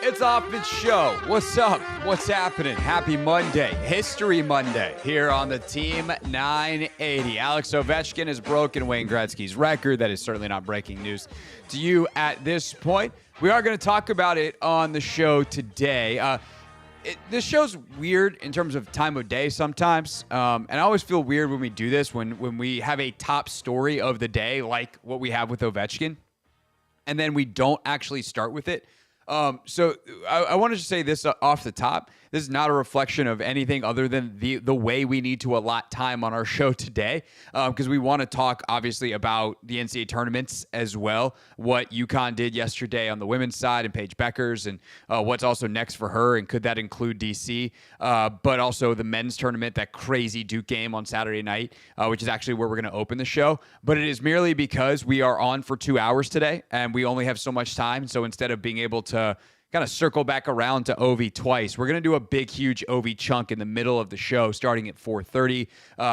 It's Hoffman Show. What's up? What's happening? Happy Monday, History Monday, here on the Team 980. Alex Ovechkin has broken Wayne Gretzky's record. That is certainly not breaking news to you at this point. We are going to talk about it on the show today. This show's weird in terms of time of day sometimes, and I always feel weird when we do this, when we have a top story of the day like what we have with Ovechkin, and then we don't actually start with it. So I wanted to say this off the top. This is not a reflection of anything other than the way we need to allot time on our show today, because we want to talk, obviously, about the NCAA tournaments as well, what UConn did yesterday on the women's side and Paige Beckers, and what's also next for her, and could that include DC, but also the men's tournament, that crazy Duke game on Saturday night, which is actually where we're going to open the show. But it is merely because we are on for 2 hours today, and we only have so much time, so instead of being able to kind of circle back around to Ovi twice, we're going to do a big, huge Ovi chunk in the middle of the show starting at 4:30.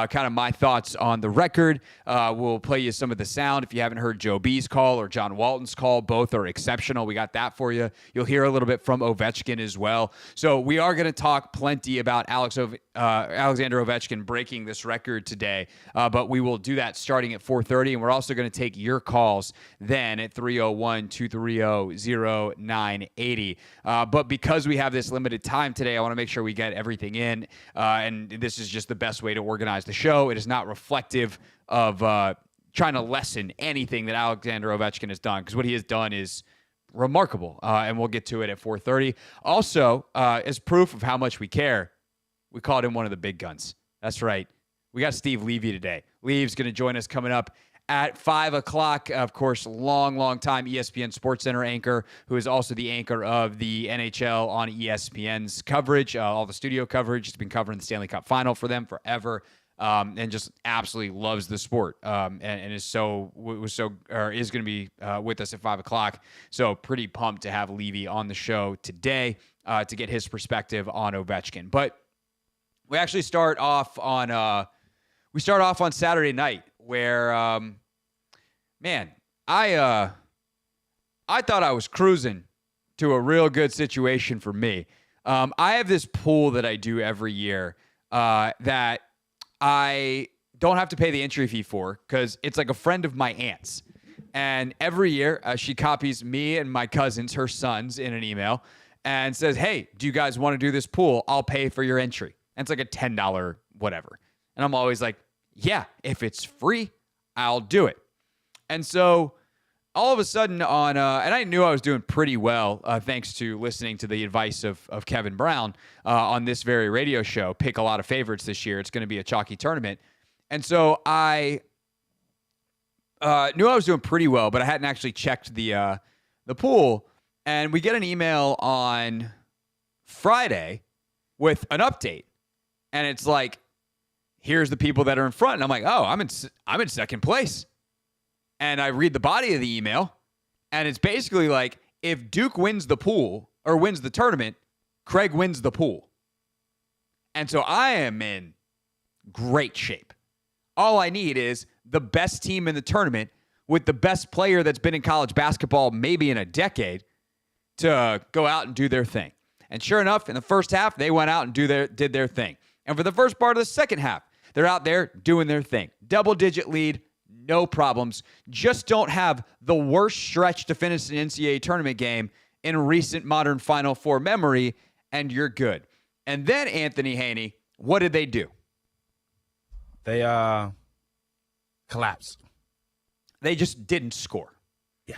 Kind of my thoughts on the record. We'll play you some of the sound. If you haven't heard Joe B's call or John Walton's call, both are exceptional. We got that for you. You'll hear a little bit from Ovechkin as well. So we are going to talk plenty about Alexander Ovechkin breaking this record today, but we will do that starting at 4:30, and we're also going to take your calls then at 301-230-0980. But because we have this limited time today, I want to make sure we get everything in, and this is just the best way to organize the show. It is not reflective of trying to lessen anything that Alexander Ovechkin has done, because what he has done is remarkable, and we'll get to it at 4:30. Also, as proof of how much we care, we called him one of the big guns. That's right. We got Steve Levy today. Leve's going to join us coming up at 5 o'clock. Of course, long time ESPN SportsCenter anchor, who is also the anchor of the NHL on ESPN's coverage, all the studio coverage. He's been covering the Stanley Cup Final for them forever, and just absolutely loves the sport, and is going to be with us at 5 o'clock. So pretty pumped to have Levy on the show today to get his perspective on Ovechkin. But we actually start off on Saturday night, where, I thought I was cruising to a real good situation for me. I have this pool that I do every year that I don't have to pay the entry fee for, because it's like a friend of my aunt's. And every year, she copies me and my cousins, her sons, in an email and says, hey, do you guys want to do this pool? I'll pay for your entry. And it's like a $10 whatever. And I'm always like, yeah, if it's free, I'll do it. And so all of a sudden and I knew I was doing pretty well, thanks to listening to the advice of Kevin Brown on this very radio show. Pick a lot of favorites this year. It's going to be a chalky tournament. And so I knew I was doing pretty well, but I hadn't actually checked the pool. And we get an email on Friday with an update. And it's like, here's the people that are in front. And I'm like, oh, I'm in second place. And I read the body of the email, and it's basically like, if Duke wins the pool or wins the tournament, Craig wins the pool. And so I am in great shape. All I need is the best team in the tournament with the best player that's been in college basketball maybe in a decade to go out and do their thing. And sure enough, in the first half, they went out and did their thing. And for the first part of the second half, they're out there doing their thing. Double-digit lead, no problems. Just don't have the worst stretch to finish an NCAA tournament game in recent modern Final Four memory, and you're good. And then, Anthony Haynie, what did they do? They collapsed. They just didn't score. Yeah.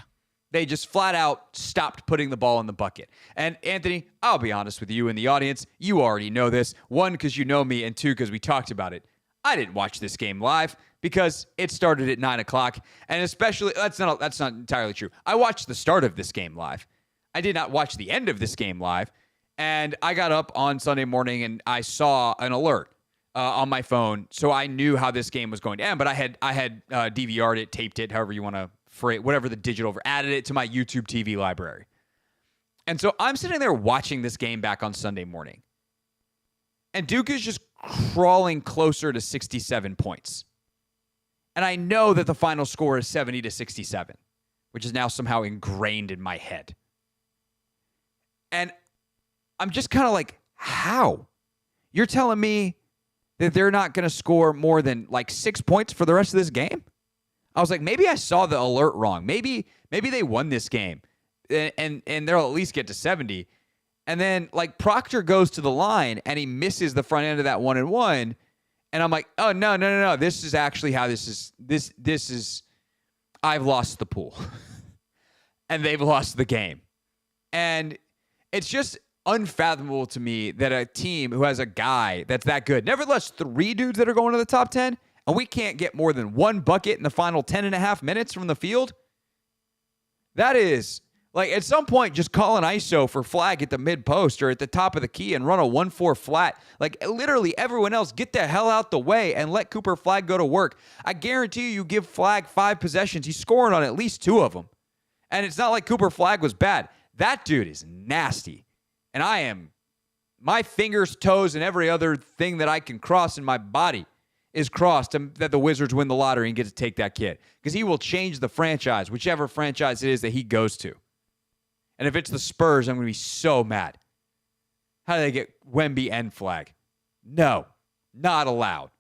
They just flat out stopped putting the ball in the bucket. And Anthony, I'll be honest with you in the audience. You already know this. One, because you know me, and two, because we talked about it. I didn't watch this game live because it started at 9 o'clock. And especially, that's not entirely true. I watched the start of this game live. I did not watch the end of this game live. And I got up on Sunday morning and I saw an alert on my phone. So I knew how this game was going to end. But I had DVR'd it, taped it, however you want to phrase, whatever the digital, added it to my YouTube TV library. And so I'm sitting there watching this game back on Sunday morning. And Duke is just crawling closer to 67 points. And I know that the final score is 70-67, which is now somehow ingrained in my head. And I'm just kind of like, how? You're telling me that they're not going to score more than like 6 points for the rest of this game? I was like, maybe I saw the alert wrong. Maybe they won this game and they'll at least get to 70. And then like Proctor goes to the line and he misses the front end of that 1-1. And I'm like, oh, no. This is actually how this is. I've lost the pool and they've lost the game. And it's just unfathomable to me that a team who has a guy that's that good, nevertheless, 3 dudes that are going to the top 10, and we can't get more than 1 bucket in the final 10 and a half minutes from the field. That is, like, at some point, just call an ISO for Flag at the mid post or at the top of the key and run a 1-4 flat. Like, literally everyone else, get the hell out the way and let Cooper Flag go to work. I guarantee you give Flag 5 possessions, he's scoring on at least 2 of them. And it's not like Cooper Flag was bad. That dude is nasty. And my fingers, toes, and every other thing that I can cross in my body is crossed that the Wizards win the lottery and get to take that kid. Because he will change the franchise, whichever franchise it is that he goes to. And if it's the Spurs, I'm going to be so mad. How do they get Wemby and Flag? No, not allowed.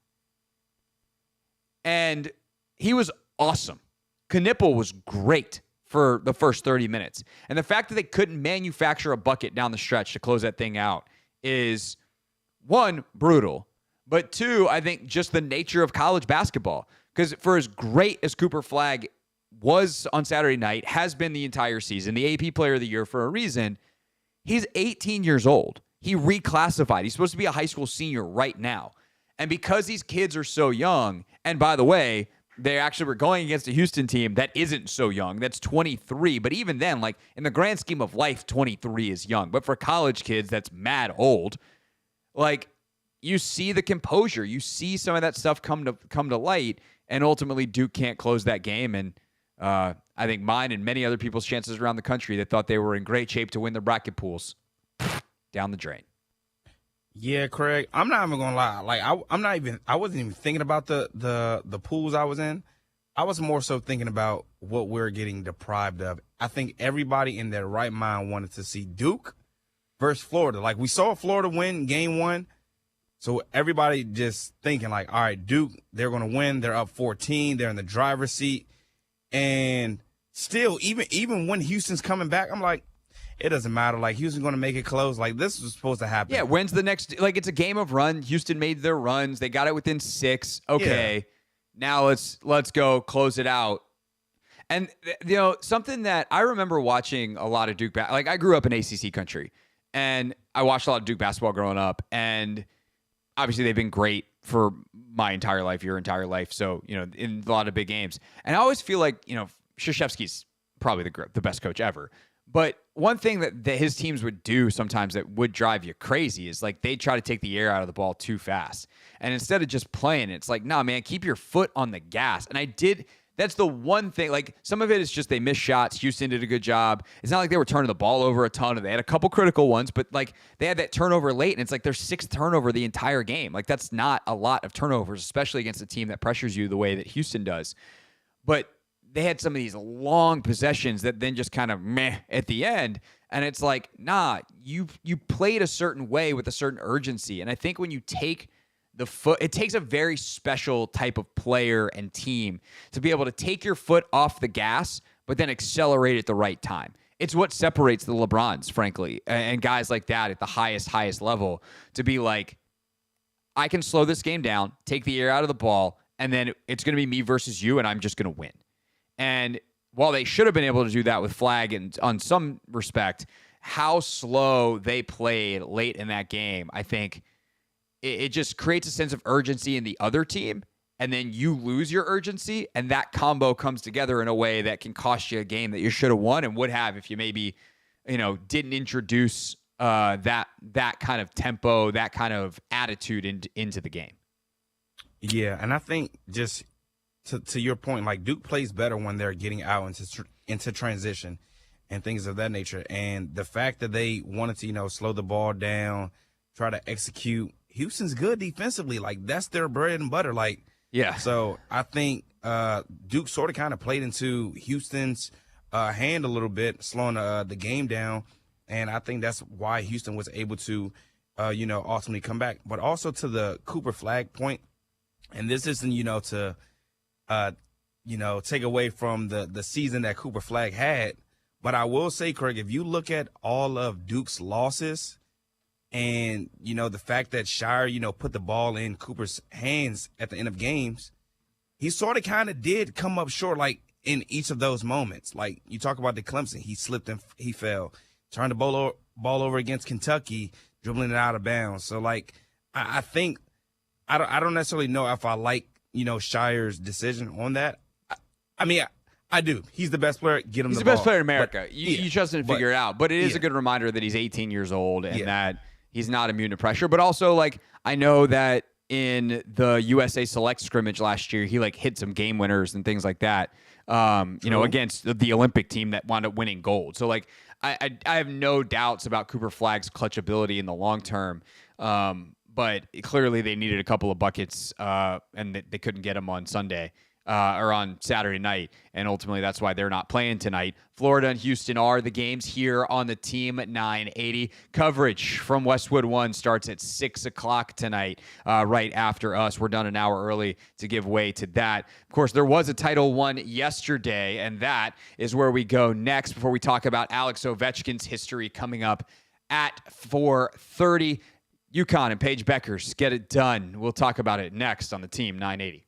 And he was awesome. Knipple was great for the first 30 minutes. And the fact that they couldn't manufacture a bucket down the stretch to close that thing out is, 1, brutal, but 2, I think just the nature of college basketball. Because for as great as Cooper Flag was on Saturday night, has been the entire season, the AP Player of the Year for a reason, he's 18 years old. He reclassified. He's supposed to be a high school senior right now. And because these kids are so young, and by the way, they actually were going against a Houston team that isn't so young. That's 23. But even then, like in the grand scheme of life, 23 is young. But for college kids, that's mad old. Like you see the composure. You see some of that stuff come to light. And ultimately, Duke can't close that game. And I think mine and many other people's chances around the country that thought they were in great shape to win their bracket pools, down the drain. Yeah, Craig, I'm not even gonna lie. Like I wasn't even thinking about the pools I was in. I was more so thinking about what we're getting deprived of. I think everybody in their right mind wanted to see Duke versus Florida. Like we saw Florida win game 1. So everybody just thinking like, all right, Duke, they're gonna win. They're up 14. They're in the driver's seat. And still, even when Houston's coming back, I'm like, it doesn't matter. Like, Houston's going to make it close. Like, this was supposed to happen. Yeah, when's the next? Like, it's a game of run. Houston made their runs. They got it within 6. Okay, yeah. Now let's go close it out. And, something that I remember watching a lot of Duke, like, I grew up in ACC country, and I watched a lot of Duke basketball growing up, and obviously they've been great for my entire life, your entire life, so, in a lot of big games. And I always feel like, Krzyzewski's probably the best coach ever. But one thing that his teams would do sometimes that would drive you crazy is like they try to take the air out of the ball too fast. And instead of just playing, it's like, nah, man, keep your foot on the gas. And that's the one thing. Like some of it is just they missed shots. Houston did a good job. It's not like they were turning the ball over a ton. They had a couple critical ones, but like they had that turnover late, and it's like their 6th turnover the entire game. Like that's not a lot of turnovers, especially against a team that pressures you the way that Houston does. But they had some of these long possessions that then just kind of meh at the end. And it's like, nah, you played a certain way with a certain urgency. And I think when you take the foot, it takes a very special type of player and team to be able to take your foot off the gas, but then accelerate at the right time. It's what separates the LeBrons, frankly, and guys like that at the highest level to be like, I can slow this game down, take the air out of the ball, and then it's going to be me versus you, and I'm just going to win. And while they should have been able to do that with Flag and on some respect, how slow they played late in that game, I think it just creates a sense of urgency in the other team, and then you lose your urgency, and that combo comes together in a way that can cost you a game that you should have won and would have if you maybe, didn't introduce that kind of tempo, that kind of attitude into the game. Yeah, and I think just to your point, like Duke plays better when they're getting out into transition and things of that nature. And the fact that they wanted to, slow the ball down, try to execute. Houston's good defensively. Like that's their bread and butter. Like, yeah. So I think Duke sort of kind of played into Houston's hand a little bit, slowing the game down. And I think that's why Houston was able to, ultimately come back. But also to the Cooper Flag point, and this isn't, to take away from the season that Cooper Flag had. But I will say, Craig, if you look at all of Duke's losses and, the fact that Shire, put the ball in Cooper's hands at the end of games, he sort of kind of did come up short, like in each of those moments. Like you talk about the Clemson, he slipped and he fell. Turned the ball over against Kentucky, dribbling it out of bounds. So, like, I think I don't necessarily know if I like, Shire's decision on that. I mean, I do. He's the best player. Get him He's the the best ball. player in America. But, You just didn't figure it out. But it is a good reminder that he's 18 years old and that he's not immune to pressure. But also, like, I know that in the USA Select scrimmage last year, he, like, hit some game winners and things like that, against the Olympic team that wound up winning gold. So, like, I have no doubts about Cooper Flag's clutch ability in the long term. But clearly they needed a couple of buckets, and they couldn't get them on Sunday. Or on Saturday night, and ultimately that's why they're not playing tonight. Florida and Houston are the games here on the Team 980. Coverage from Westwood One starts at 6 o'clock tonight, right after us. We're done an hour early to give way to that. Of course, there was a Title I yesterday, and that is where we go next before we talk about Alex Ovechkin's history coming up at 4:30. UConn and Paige Beckers get it done. We'll talk about it next on the Team 980.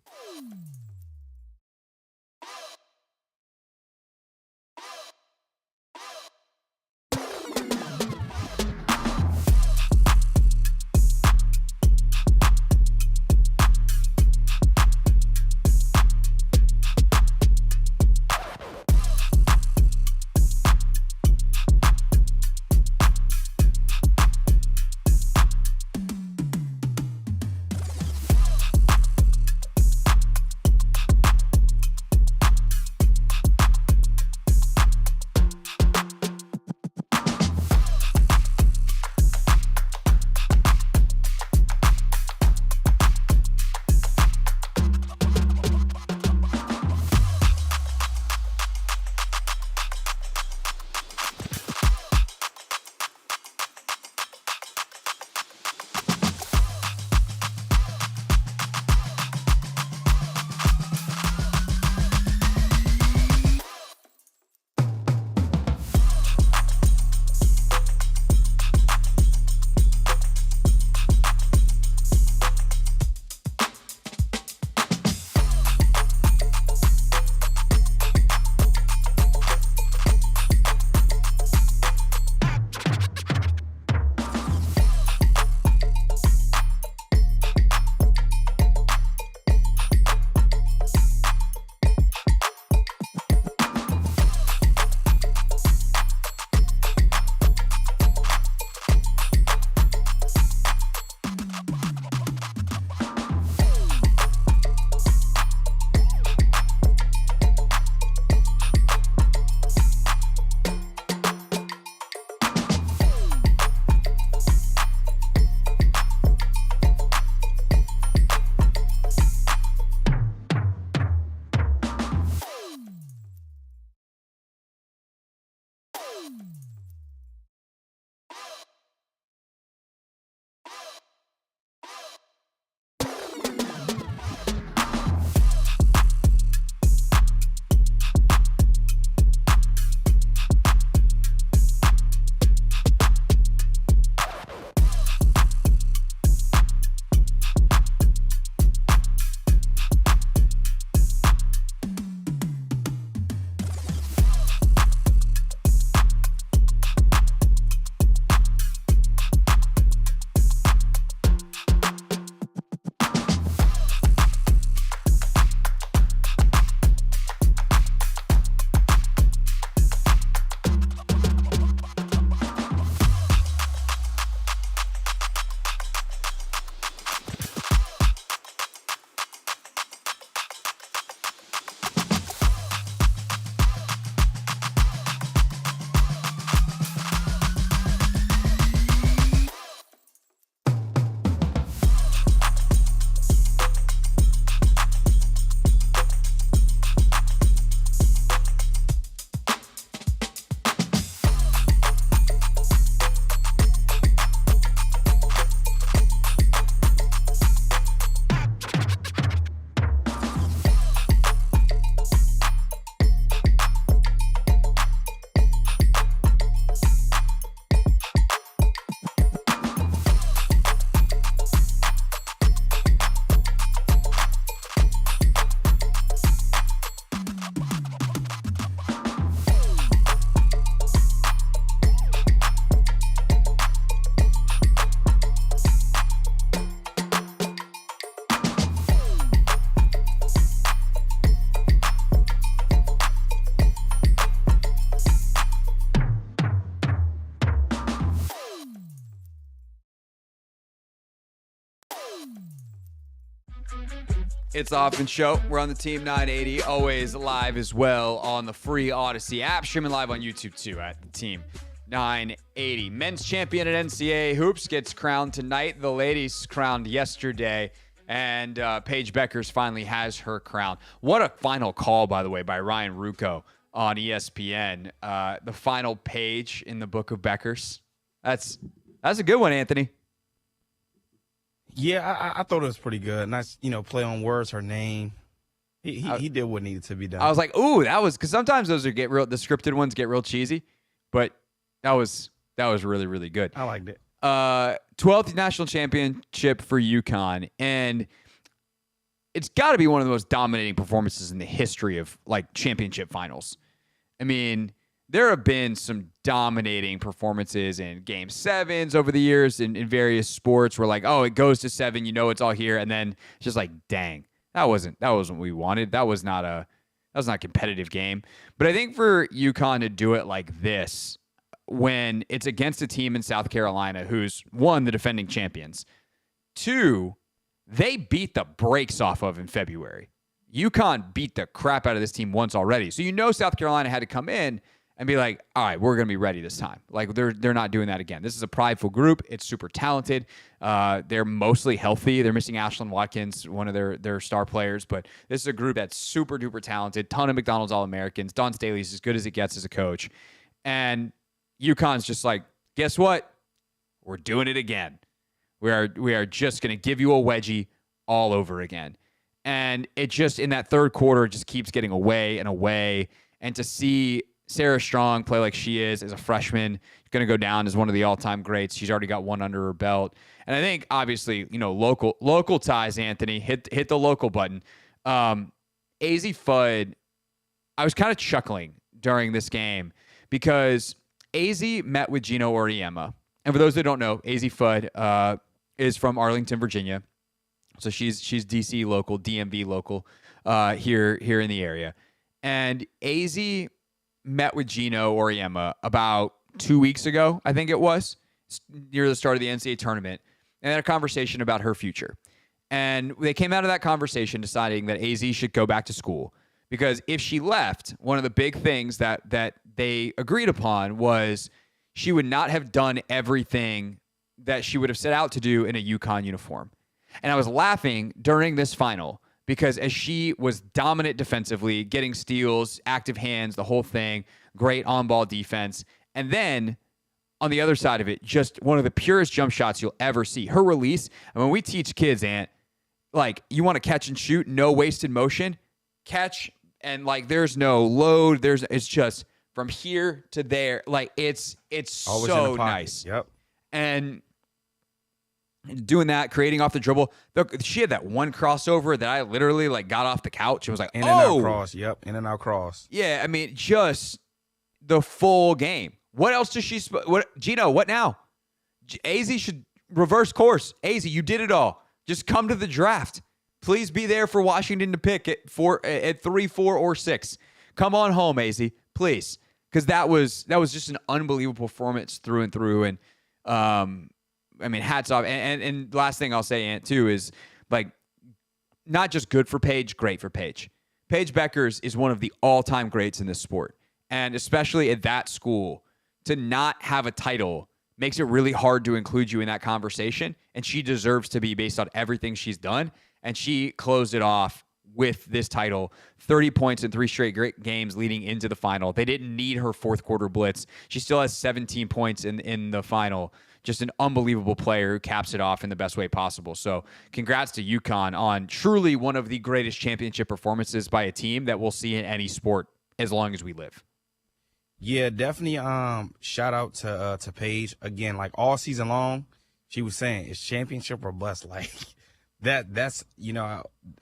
It's the Hoffman Show. We're on the Team 980, always live as well on the free Odyssey app, streaming live on YouTube too at the Team 980. Men's champion at NCAA Hoops gets crowned tonight. The ladies crowned yesterday, and Paige Beckers finally has her crown. What a final call, by the way, by Ryan Ruocco on ESPN. The final page in the book of Beckers. That's a good one, Anthony. Yeah, I thought it was pretty good. Nice, play on words, her name. He did what needed to be done. I was like, ooh, that was, because sometimes those the scripted ones get real cheesy, but that was really, really good. I liked it. 12th national championship for UConn, and it's got to be one of the most dominating performances in the history of like championship finals. I mean, there have been some dominating performances in game sevens over the years in various sports where like, oh, it goes to 7, it's all here. And then it's just like, dang, that wasn't what we wanted. That was not a competitive game. But I think for UConn to do it like this, when it's against a team in South Carolina who's, one, the defending champions, two, they beat the brakes off of in February. UConn beat the crap out of this team once already. So South Carolina had to come in and be like, all right, we're going to be ready this time. Like, they're not doing that again. This is a prideful group. It's super talented. They're mostly healthy. They're missing Ashlyn Watkins, one of their star players. But this is a group that's super duper talented. Ton of McDonald's All-Americans. Don Staley's as good as it gets as a coach. And UConn's just like, guess what? We're doing it again. We are just going to give you a wedgie all over again. And it just, in that third quarter, just keeps getting away and away. And to see Sarah Strong play like she is as a freshman, going to go down as one of the all-time greats. She's already got one under her belt. And I think, obviously, local ties, Anthony, hit the local button. AZ Fudd, I was kind of chuckling during this game because AZ met with Gino Auriemma. And for those that don't know, AZ Fudd is from Arlington, Virginia. So she's DC local, DMV local here in the area. And AZ met with Gino Auriemma about 2 weeks ago, I think it was, near the start of the NCAA tournament, and had a conversation about her future. And they came out of that conversation deciding that AZ should go back to school because if she left, one of the big things that they agreed upon was she would not have done everything that she would have set out to do in a UConn uniform. And I was laughing during this final because as she was dominant defensively, getting steals, active hands, the whole thing, great on-ball defense. And then on the other side of it, just one of the purest jump shots you'll ever see. Her release, and when we teach kids, Ant, like you want to catch and shoot, no wasted motion, catch, and like there's no load. It's just from here to there. Like it's always so nice. Yep. And doing that, creating off the dribble. She had that one crossover that I literally like got off the couch and was like, in and out cross. Yep, in and out cross. Yeah, I mean, just the full game. What else does she? Gino? What now? AZ should reverse course. AZ, you did it all. Just come to the draft. Please be there for Washington to pick at 3, 4, or 6. Come on home, AZ, please, because that was just an unbelievable performance through and through. And I mean, hats off. And last thing I'll say, Ant, too, is like not just good for Paige, great for Paige. Paige Beckers is one of the all-time greats in this sport. And especially at that school, to not have a title makes it really hard to include you in that conversation. And she deserves to be based on everything she's done. And she closed it off with this title, 30 points in 3 straight great games leading into the final. They didn't need her fourth quarter blitz. She still has 17 points in the final. Just an unbelievable player who caps it off in the best way possible. So congrats to UConn on truly one of the greatest championship performances by a team that we'll see in any sport as long as we live. Yeah, definitely. Shout out to Paige again. Like all season long, she was saying it's championship or bust. Like that's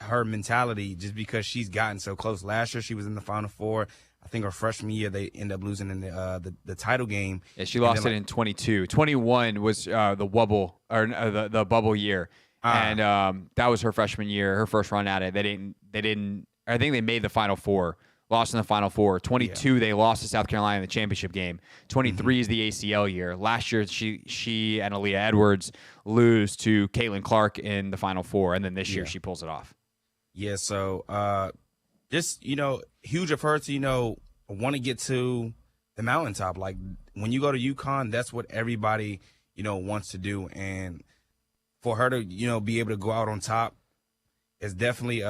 her mentality. Just because she's gotten so close. Last year she was in the Final Four. I think her freshman year they ended up losing in the title game. Yeah, she lost it in 22. 21 was the wobble or the bubble year, and that was her freshman year, her first run at it. They didn't. I think they made the Final Four, lost in the Final Four. 22 they lost to South Carolina in the championship game. 23 is the ACL year. Last year she and Aaliyah Edwards lose to Caitlin Clark in the Final Four, and then this year she pulls it off. Yeah, so just, huge of her to, want to get to the mountaintop. Like when you go to UConn, that's what everybody, wants to do. And for her to, be able to go out on top is definitely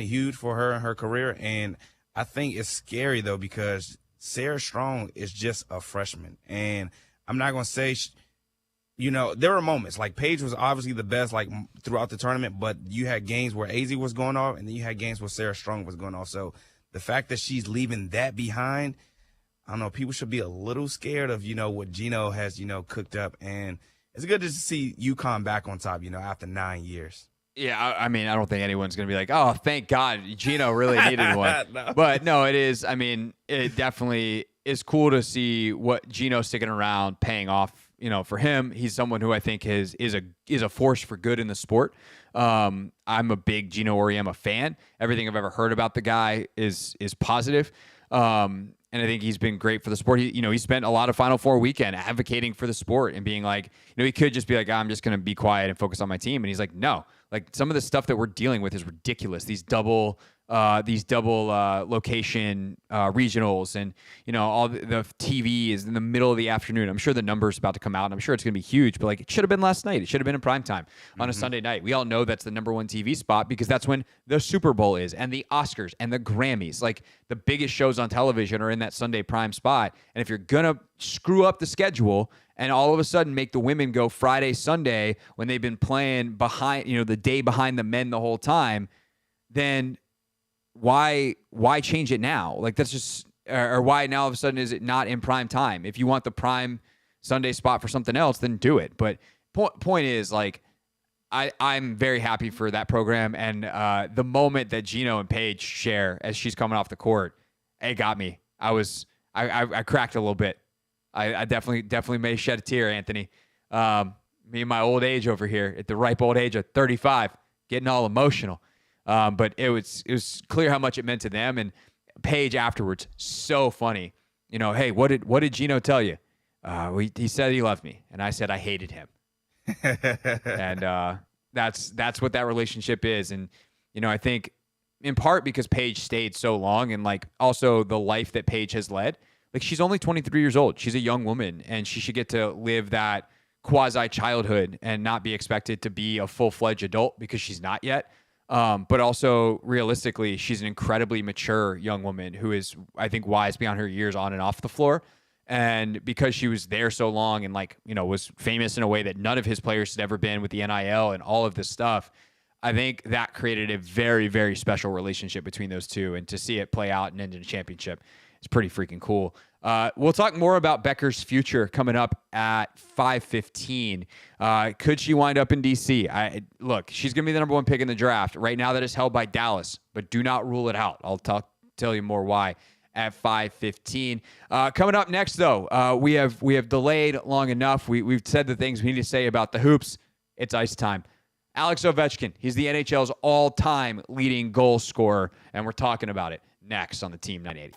huge for her and her career. And I think it's scary though, because Sarah Strong is just a freshman. And I'm not going to say, there were moments like Paige was obviously the best like throughout the tournament, but you had games where AZ was going off and then you had games where Sarah Strong was going off. So the fact that she's leaving that behind, I don't know, people should be a little scared of, what Gino has, cooked up. And it's good to see UConn back on top, after 9 years. Yeah, I mean, I don't think anyone's going to be like, oh, thank God, Gino really needed one. No. But no, it is. I mean, it definitely is cool to see what Gino sticking around paying off. For him, he's someone who I think is a force for good in the sport. I'm a big Gino Auriemma fan. Everything I've ever heard about the guy is positive. And I think he's been great for the sport. He spent a lot of Final Four weekend advocating for the sport and being like, he could just be like, I'm just going to be quiet and focus on my team. And he's like, no, like some of the stuff that we're dealing with is ridiculous. These double location regionals and all the TV is in the middle of the afternoon. I'm sure the number's about to come out and I'm sure it's going to be huge, but like it should have been last night. It should have been in prime time on a Sunday night. We all know that's the number one TV spot because that's when the Super Bowl is and the Oscars and the Grammys. Like the biggest shows on television are in that Sunday prime spot. And if you're going to screw up the schedule and all of a sudden make the women go Friday, Sunday when they've been playing behind, the day behind the men the whole time, then why change it now? Like that's just, or why now all of a sudden is it not in prime time? If you want the prime Sunday spot for something else, then do it. But point is like, I'm very happy for that program. And the moment that Gino and Paige share as she's coming off the court, it got me. I cracked a little bit. I definitely may shed a tear, Anthony. Me and my old age over here at the ripe old age of 35, getting all emotional. But it was clear how much it meant to them. And Paige afterwards, so funny. Hey, what did Gino tell you? He said he loved me, and I said I hated him. And that's what that relationship is. And I think in part because Paige stayed so long, and like also the life that Paige has led. Like she's only 23 years old. She's a young woman, and she should get to live that quasi childhood and not be expected to be a full-fledged adult because she's not yet. But also realistically, she's an incredibly mature young woman who is, I think, wise beyond her years on and off the floor. And because she was there so long and was famous in a way that none of his players had ever been with the NIL and all of this stuff, I think that created a very, very special relationship between those two. And to see it play out and end in a championship is pretty freaking cool. We'll talk more about Becker's future coming up at 5:15. Could she wind up in D.C.? Look, she's going to be the number one pick in the draft. Right now that is held by Dallas, but do not rule it out. I'll tell you more why at 5:15. Coming up next, though, we have delayed long enough. We've said the things we need to say about the hoops. It's ice time. Alex Ovechkin, he's the NHL's all-time leading goal scorer, and we're talking about it next on the Team 980.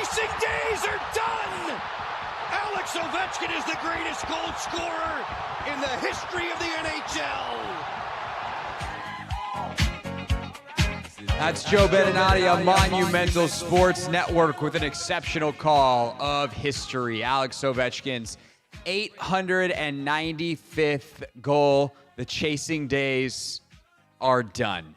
chasing days are done! Alex Ovechkin is the greatest goal scorer in the history of the NHL! That's Joe Beninati on Monumental Sports Network with an exceptional call of history. Alex Ovechkin's 895th goal. The chasing days are done.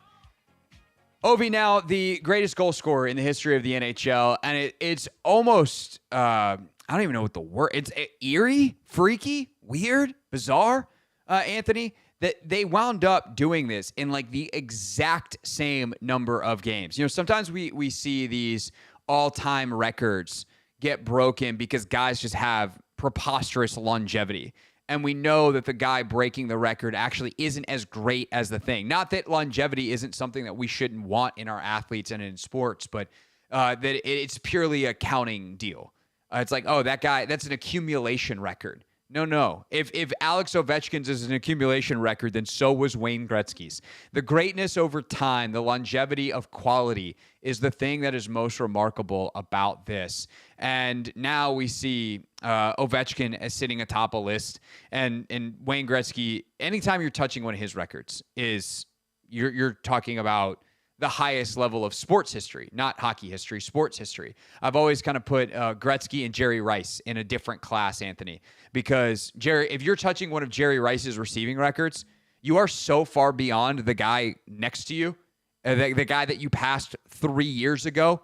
Ovi now the greatest goal scorer in the history of the NHL, and it's almost, I don't even know what the word, it's eerie, freaky, weird, bizarre, Anthony, that they wound up doing this in like the exact same number of games. You know, sometimes we see these all-time records get broken because guys just have preposterous longevity. And we know that the guy breaking the record actually isn't as great as the thing. Not that longevity isn't something that we shouldn't want in our athletes and in sports, but that it's purely a counting deal. It's like, oh, that guy, that's an accumulation record. No. If Alex Ovechkin's is an accumulation record, then so was Wayne Gretzky's. The greatness over time, the longevity of quality is the thing that is most remarkable about this. And now we see Ovechkin as sitting atop a list, and Wayne Gretzky, anytime you're touching one of his records, is you're talking about the highest level of sports history, not hockey history, sports history. I've always kind of put Gretzky and Jerry Rice in a different class, Anthony, because if you're touching one of Jerry Rice's receiving records, you are so far beyond the guy next to you, the guy that you passed 3 years ago,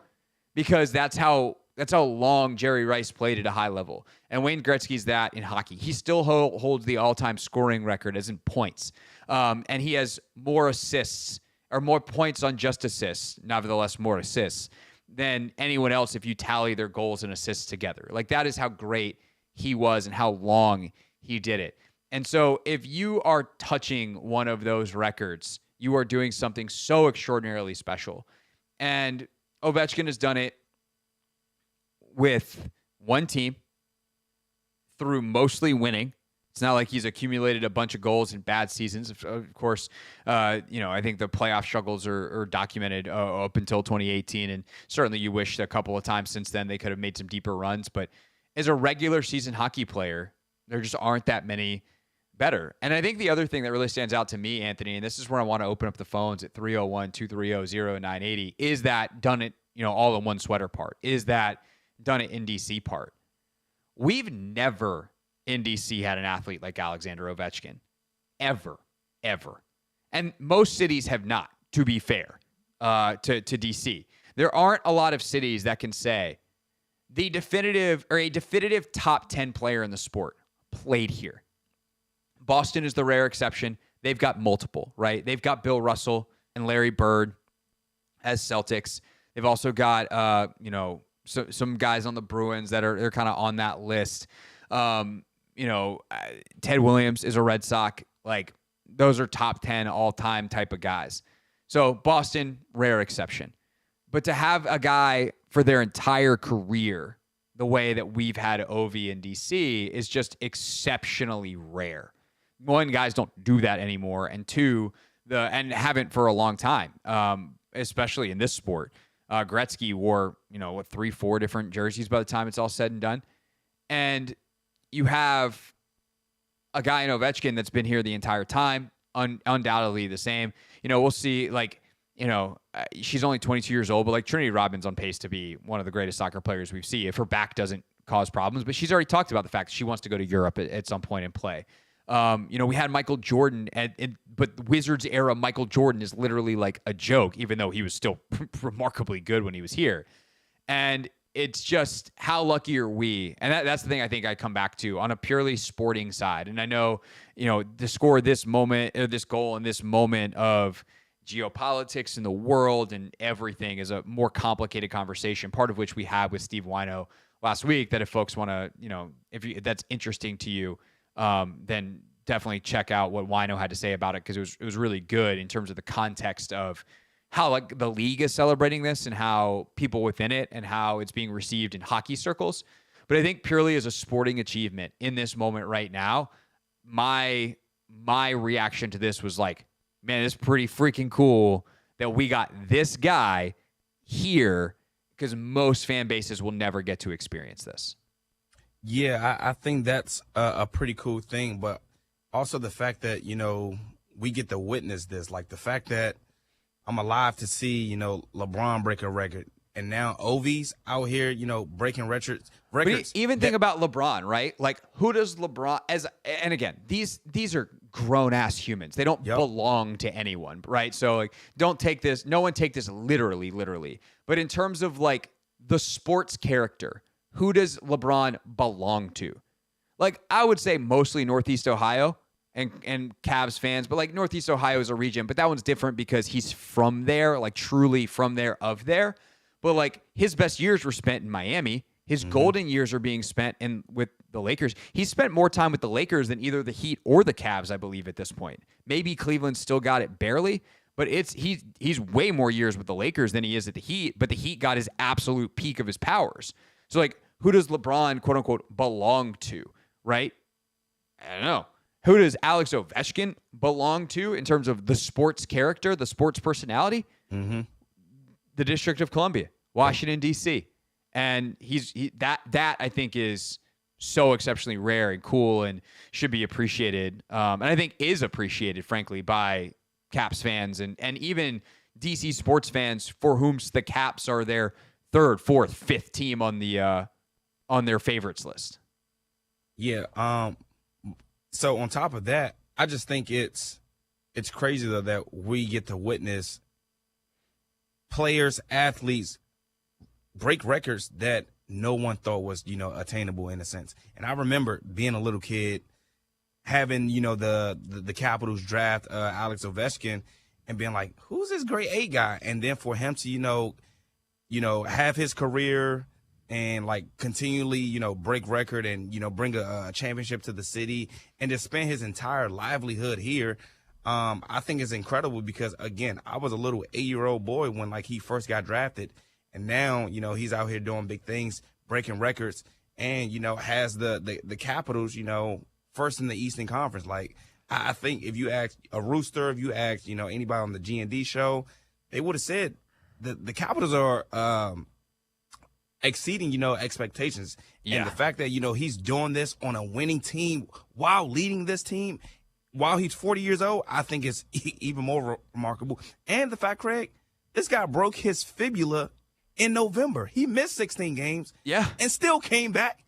because that's how long Jerry Rice played at a high level. And Wayne Gretzky's that in hockey. He still holds the all-time scoring record as in points, and he has more assists or more points on just assists, nevertheless more assists, than anyone else if you tally their goals and assists together. Like, that is how great he was and how long he did it. And so if you are touching one of those records, you are doing something so extraordinarily special. And Ovechkin has done it with one team through mostly winning. It's not like he's accumulated a bunch of goals in bad seasons. Of course, I think the playoff struggles are documented up until 2018, and certainly you wish a couple of times since then they could have made some deeper runs. But as a regular season hockey player, there just aren't that many better. And I think the other thing that really stands out to me, Anthony, and this is where I want to open up the phones at 301-230-0980, is that done it, all in one sweater part, is that done it in DC part. We've never in DC had an athlete like Alexander Ovechkin. Ever. And most cities have not, to be fair, to DC. There aren't a lot of cities that can say a definitive top 10 player in the sport played here. Boston is the rare exception. They've got multiple, right? They've got Bill Russell and Larry Bird as Celtics. They've also got, some guys on the Bruins they're kind of on that list. Ted Williams is a Red Sox. Like, those are top 10 all-time type of guys. So Boston, rare exception. But to have a guy for their entire career the way that we've had Ovi in DC is just exceptionally rare. One, guys don't do that anymore, and two, and haven't for a long time, especially in this sport. Gretzky wore, 3-4 different jerseys by the time it's all said and done. And you have a guy in Ovechkin that's been here the entire time, undoubtedly the same. We'll see, she's only 22 years old, but Trinity Rodman's on pace to be one of the greatest soccer players we've seen if her back doesn't cause problems. But she's already talked about the fact that she wants to go to Europe at some point and play. We had Michael Jordan, but the Wizards era Michael Jordan is literally like a joke, even though he was still remarkably good when he was here. And it's just, how lucky are we? And that's the thing I think I come back to on a purely sporting side. And I know, to score this goal in this moment of geopolitics in the world and everything is a more complicated conversation, part of which we had with Steve Wino last week, that if folks want to, if that's interesting to you, then definitely check out what Wino had to say about it, because it was really good in terms of the context of how the league is celebrating this and how people within it and how it's being received in hockey circles. But I think purely as a sporting achievement in this moment right now, my reaction to this was like, man, it's pretty freaking cool that we got this guy here because most fan bases will never get to experience this. Yeah, I think that's a pretty cool thing, but also the fact that, we get to witness this, like the fact that I'm alive to see, LeBron break a record, and now Ovi's out here, breaking records. But even think about LeBron, right? Like, who does LeBron and again, these are grown ass humans. They don't belong to anyone, right? So like, no one take this literally. But in terms of like the sports character, who does LeBron belong to? Like, I would say mostly Northeast Ohio and Cavs fans, but like Northeast Ohio is a region, but that one's different because he's from there, like truly from there, of there. But like his best years were spent in Miami. His golden years are being spent with the Lakers. He's spent more time with the Lakers than either the Heat or the Cavs, I believe, at this point. Maybe Cleveland still got it barely, but he's way more years with the Lakers than he is at the Heat, but the Heat got his absolute peak of his powers. So like, who does LeBron, quote unquote, belong to, right? I don't know. Who does Alex Ovechkin belong to in terms of the sports character, the sports personality? The District of Columbia, Washington, D.C. And that I think is so exceptionally rare and cool and should be appreciated. And I think is appreciated, frankly, by Caps fans and even D.C. sports fans for whom the Caps are their third, fourth, fifth team on their favorites list. Yeah. So on top of that, I just think it's crazy though that we get to witness players, athletes break records that no one thought was, attainable in a sense. And I remember being a little kid, having, the Capitals draft Alex Ovechkin and being like, who's this grade 8 guy? And then for him to, have his career and like continually, break record and, bring a championship to the city and just spend his entire livelihood here. I think it's incredible because, again, I was a little 8-year-old boy when like he first got drafted. And now, he's out here doing big things, breaking records, and, has the Capitals, first in the Eastern Conference. Like, I think if you ask a Rooster, if you ask, anybody on the G&D show, they would have said the Capitals are exceeding, expectations. Yeah. And the fact that, he's doing this on a winning team while leading this team while he's 40 years old, I think is even more remarkable. And the fact, Craig, this guy broke his fibula in November. He missed 16 games. Yeah. And still came back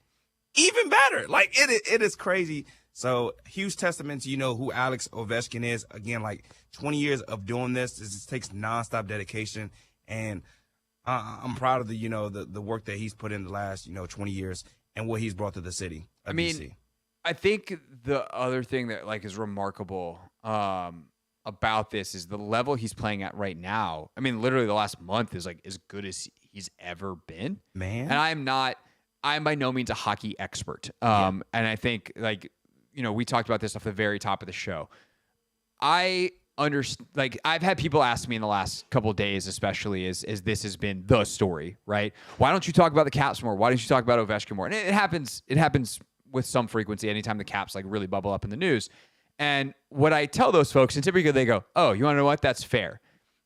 even better. Like, it is crazy. So, huge testament to, who Alex Ovechkin is. Again, like 20 years of doing this. This just takes nonstop dedication. And I'm proud of the work that he's put in the last, 20 years and what he's brought to the city of DC. I think the other thing that like is remarkable about this is the level he's playing at right now. I mean, literally the last month is like as good as he's ever been. Man. And I'm by no means a hockey expert. And I think like, we talked about this off the very top of the show. I've had people ask me in the last couple of days, especially as this has been the story, right? Why don't you talk about the Caps more? Why don't you talk about Ovechkin more? And it happens with some frequency anytime the Caps like really bubble up in the news. And what I tell those folks, and typically they go, oh, you want to know what? That's fair,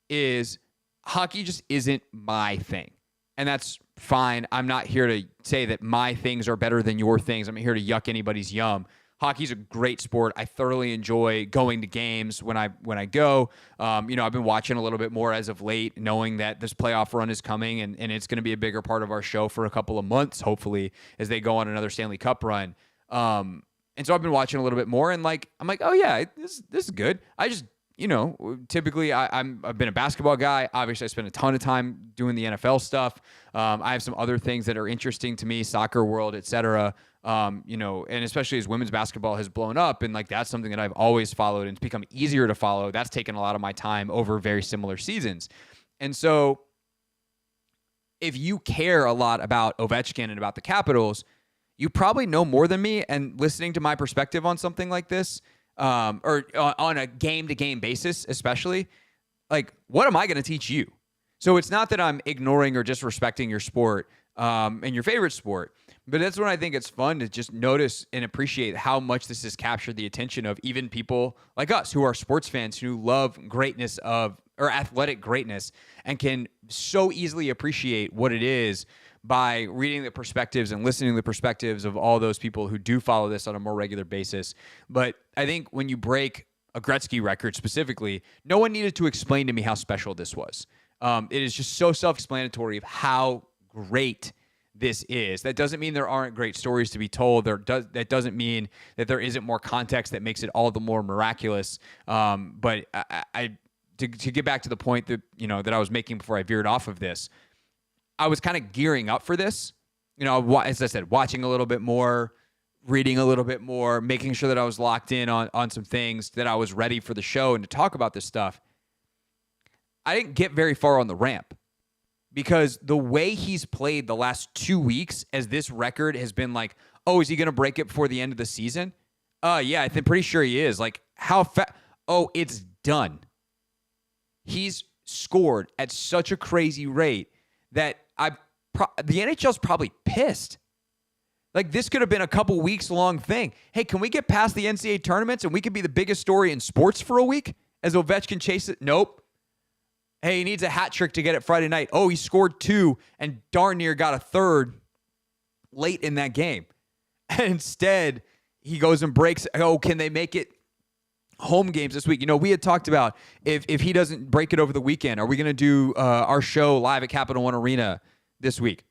is hockey just isn't my thing. And that's fine. I'm not here to say that my things are better than your things. I'm here to yuck anybody's yum. Hockey's a great sport. I thoroughly enjoy going to games when I go. I've been watching a little bit more as of late, knowing that this playoff run is coming and it's going to be a bigger part of our show for a couple of months, hopefully, as they go on another Stanley Cup run. And so I've been watching a little bit more, and like I'm like, oh yeah, this is good. I just typically I've been a basketball guy. Obviously, I spend a ton of time doing the NFL stuff. I have some other things that are interesting to me, soccer world, etc. And especially as women's basketball has blown up, and like that's something that I've always followed, and it's become easier to follow. That's taken a lot of my time over very similar seasons. And so if you care a lot about Ovechkin and about the Capitals, you probably know more than me, and listening to my perspective on something like this, or on a game-to-game basis, especially, like, what am I going to teach you? So it's not that I'm ignoring or disrespecting your sport. in your favorite sport. But that's when I think it's fun to just notice and appreciate how much this has captured the attention of even people like us who are sports fans who love greatness or athletic greatness and can so easily appreciate what it is by reading the perspectives and listening to the perspectives of all those people who do follow this on a more regular basis. But I think when you break a Gretzky record specifically, no one needed to explain to me how special this was. It is just so self-explanatory of how great this is. That doesn't mean there aren't great stories to be told. That doesn't mean that there isn't more context that makes it all the more miraculous. But to get back to the point that that I was making before I veered off of this, I was kind of gearing up for this. As I said, watching a little bit more, reading a little bit more, making sure that I was locked in on some things, that I was ready for the show and to talk about this stuff. I didn't get very far on the ramp because the way he's played the last 2 weeks as this record has been like, oh, is he going to break it before the end of the season? Yeah, I'm pretty sure he is. Like, how fast? Oh, it's done. He's scored at such a crazy rate that the NHL's probably pissed. Like, this could have been a couple weeks long thing. Hey, can we get past the NCAA tournaments and we could be the biggest story in sports for a week as Ovechkin chases it? Nope. Hey, he needs a hat trick to get it Friday night. Oh, he scored 2 and darn near got a 3rd late in that game. And instead, he goes and breaks. Oh, can they make it home games this week? We had talked about if he doesn't break it over the weekend, are we going to do our show live at Capital One Arena this week?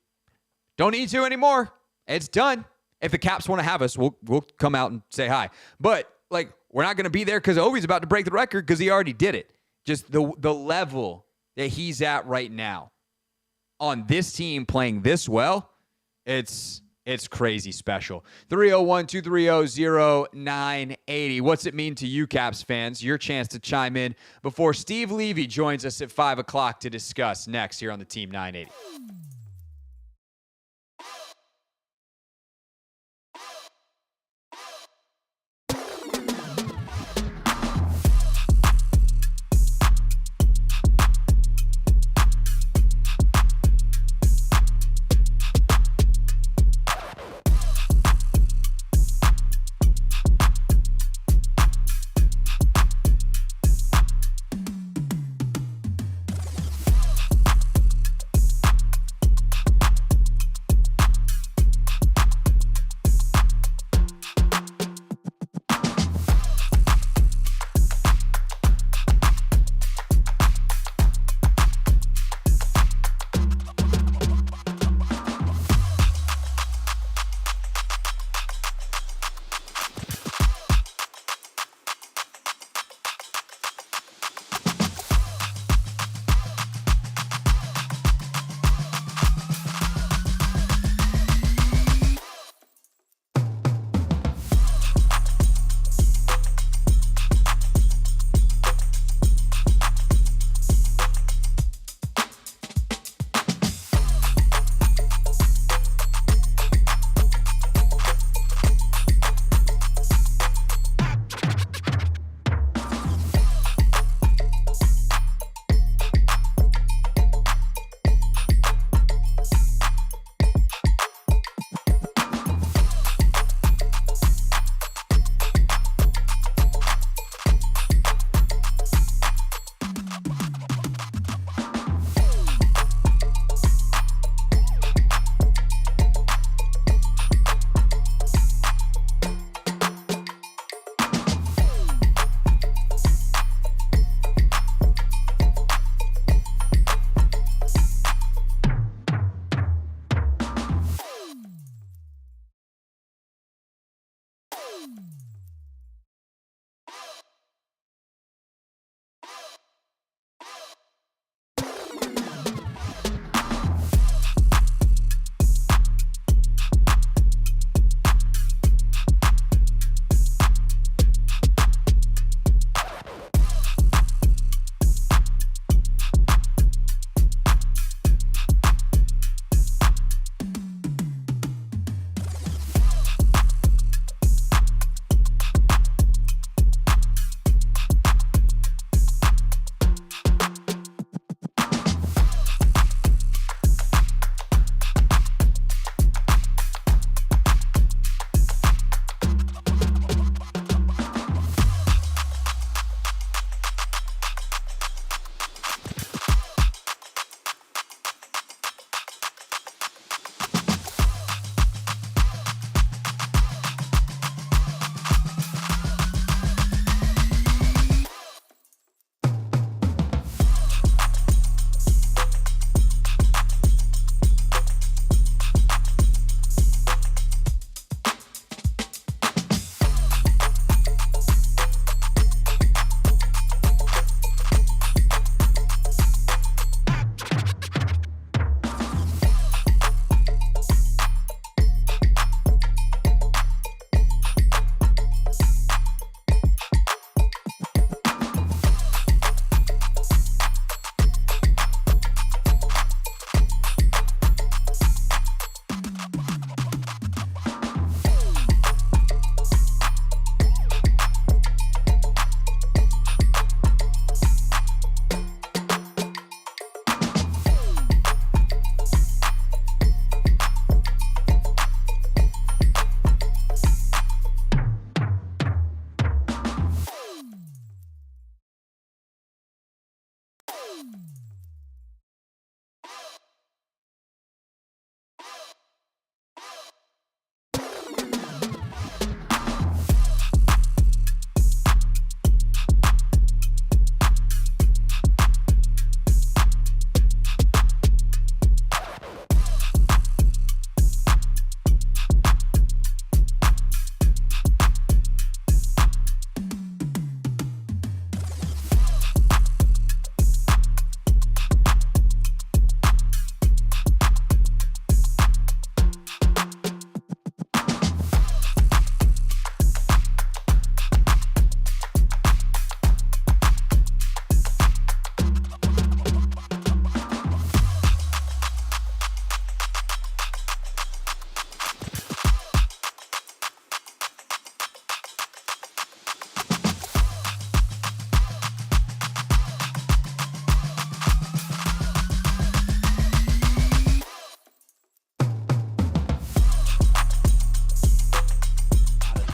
Don't need to anymore. It's done. If the Caps want to have us, we'll come out and say hi. But we're not going to be there because Ovi's about to break the record because he already did it. Just the level that he's at right now on this team playing this well, it's crazy special. 301-230-0980. What's it mean to you, Caps fans? Your chance to chime in before Steve Levy joins us at 5 o'clock to discuss next here on the Team 980.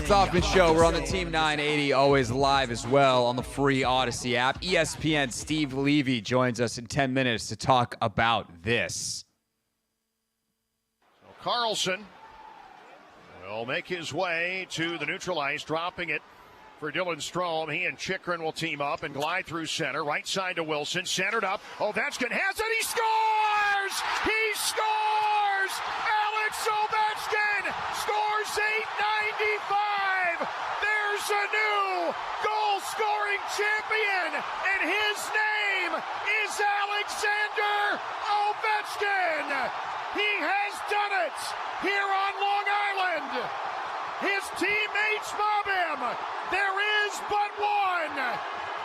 It's Hoffman Show. We're on the Team 980, always live as well on the free Odyssey app. ESPN Steve Levy joins us in 10 minutes to talk about this. Carlson will make his way to the neutral ice, dropping it for Dylan Strome. He and Chikrin will team up and glide through center. Right side to Wilson. Centered up. Ovechkin has it. He scores! He scores! Alex Ovechkin scores 895. There's a new goal-scoring champion, and his name is Alexander Ovechkin. He has done it here on Long Island. His teammates mob him. There is but one.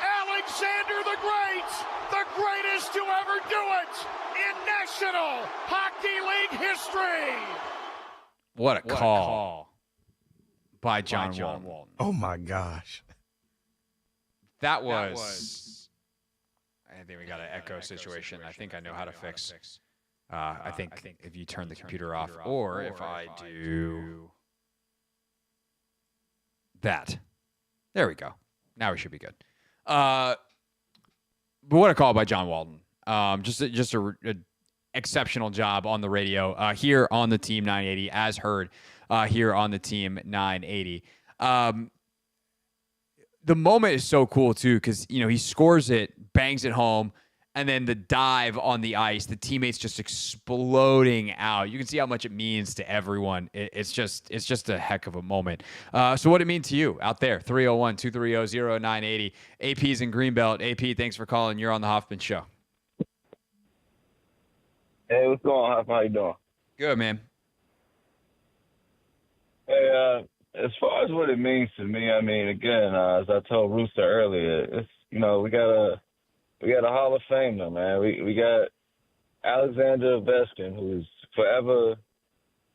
Alexander the Great, the greatest to ever do it in National Hockey League history. What a call by John Walton. Oh, my gosh. That was... I think we got an echo situation. I think I know how to fix. I think if you turn the computer off, or if I do that. There we go. Now we should be good. But what a call by John Walton. Just a exceptional job on the radio here on the Team 980, as heard here on the Team 980. The moment is so cool too, because he scores it, bangs it home, and then the dive on the ice, the teammates just exploding out. You can see how much it means to everyone. It's just a heck of a moment. So what it mean to you out there? 301-230-0980. AP's in Greenbelt. AP, thanks for calling. You're on the Hoffman Show. Hey, what's going on, Hoffman? How you doing? Good, man. Hey, as far as what it means to me, I mean, again, as I told Rooster earlier, it's we got a Hall of Famer, man. We got Alexander Ovechkin, who's forever,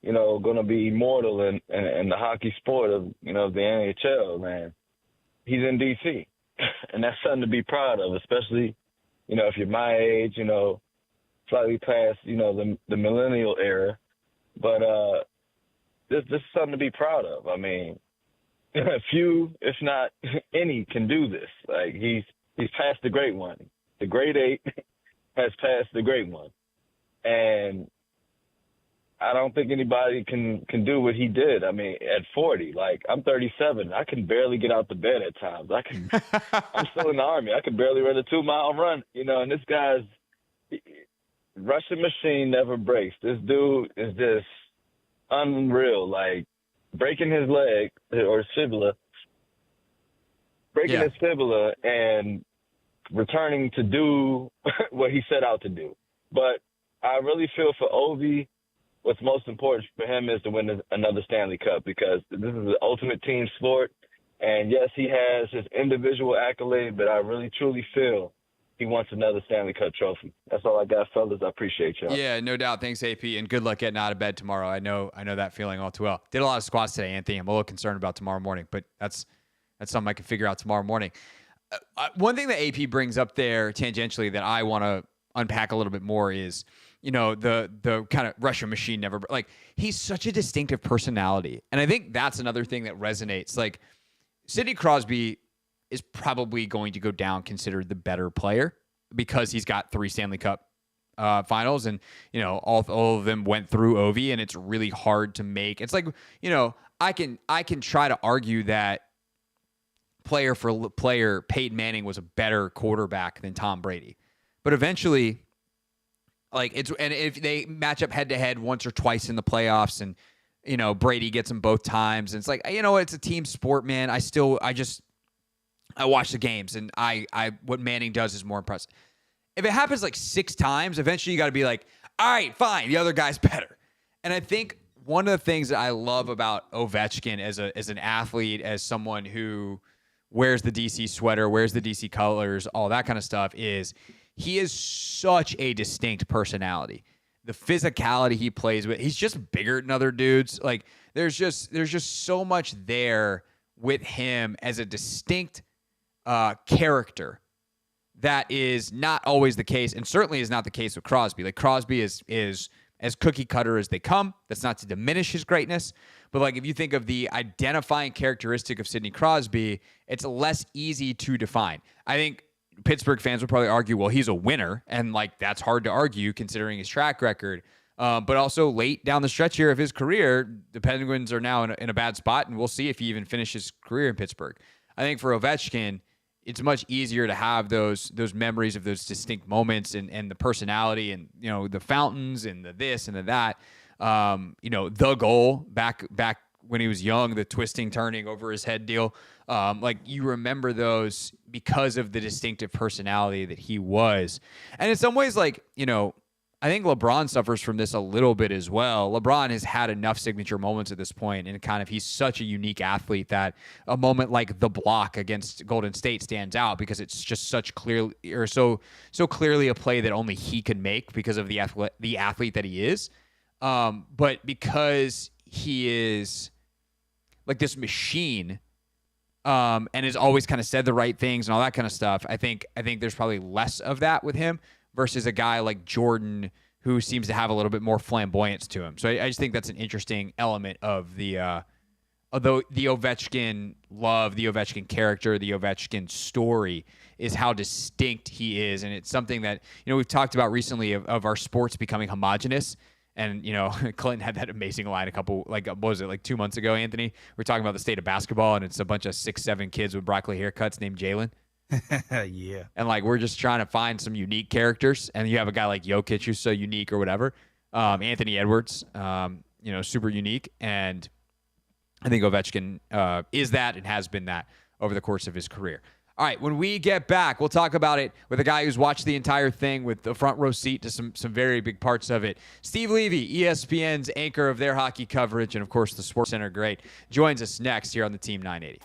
going to be immortal in the hockey sport of, the NHL, man. He's in D.C., and that's something to be proud of, especially, if you're my age, slightly past, the millennial era. But this is something to be proud of. I mean, few, if not any, can do this. Like, he's past the great one. The great eight has passed the great one. And I don't think anybody can do what he did. I mean, at 40, like, I'm 37. I can barely get out the bed at times. I'm still in the Army. I can barely run a 2-mile run, and this guy's Russian machine never breaks. This dude is just unreal. Like, breaking his leg or his fibula, his fibula and returning to do what he set out to do. But I really feel for Ovi, what's most important for him is to win another Stanley Cup, because this is the ultimate team sport. And yes, he has his individual accolade, but I really truly feel he wants another Stanley Cup trophy. That's all I got, fellas. I appreciate y'all. Yeah, no doubt. Thanks, AP, and good luck getting out of bed tomorrow. I know that feeling all too well. Did a lot of squats today, Anthony. I'm a little concerned about tomorrow morning, but that's something I can figure out tomorrow morning. One thing that AP brings up there tangentially that I want to unpack a little bit more is, the kind of Russian machine never, like, he's such a distinctive personality. And I think that's another thing that resonates. Like, Sidney Crosby is probably going to go down considered the better player because he's got 3 Stanley Cup finals, and all of them went through Ovi, and it's really hard to make. It's like, I can try to argue that player for player, Peyton Manning was a better quarterback than Tom Brady, but eventually, like, and if they match up head to head once or twice in the playoffs, and Brady gets them both times, and it's like, it's a team sport, man. I watch the games, and what Manning does is more impressive. If it happens like 6 times, eventually you got to be like, all right, fine, the other guy's better. And I think one of the things that I love about Ovechkin as an athlete, as someone who wears the DC sweater, wears the DC colors, all that kind of stuff, is he is such a distinct personality. The physicality he plays with, he's just bigger than other dudes. Like, there's just so much there with him as a distinct character that is not always the case, and certainly is not the case with Crosby. Like, Crosby is as cookie cutter as they come. That's not to diminish his greatness, but like if you think of the identifying characteristic of Sidney Crosby, it's less easy to define. I think Pittsburgh fans would probably argue, well, he's a winner, and like that's hard to argue considering his track record. But also late down the stretch here of his career, the Penguins are now in a bad spot, and we'll see if he even finishes his career in Pittsburgh. I think for Ovechkin, it's much easier to have those memories of those distinct moments and the personality and, you know, the fountains and the this and the that. You know, the goal back when he was young, the twisting, turning over his head deal. Like you remember those because of the distinctive personality that he was. And in some ways, like, you know, I think LeBron suffers from this a little bit as well. LeBron has had enough signature moments at this point, and kind of he's such a unique athlete that a moment like the block against Golden State stands out because it's just such clearly or so clearly a play that only he can make because of the athlete that he is. But because he is like this machine, and has always kind of said the right things and all that kind of stuff, I think there's probably less of that with him versus a guy like Jordan who seems to have a little bit more flamboyance to him. So I just think that's an interesting element of the Ovechkin love, the Ovechkin character, the Ovechkin story is how distinct he is. And it's something that, you know, we've talked about recently of our sports becoming homogenous. And, you know, Clinton had that amazing line what was it, like 2 months ago, Anthony? We're talking about the state of basketball, and it's a bunch of 6'7" kids with broccoli haircuts named Jalen. Yeah. And like we're just trying to find some unique characters, and you have a guy like Jokic who's so unique or whatever. Anthony Edwards, you know, super unique, and I think Ovechkin is that and has been that over the course of his career. All right, when we get back, we'll talk about it with a guy who's watched the entire thing with the front row seat to some very big parts of it. Steve Levy, ESPN's anchor of their hockey coverage, and of course the Sports Center great, joins us next here on the Team 980.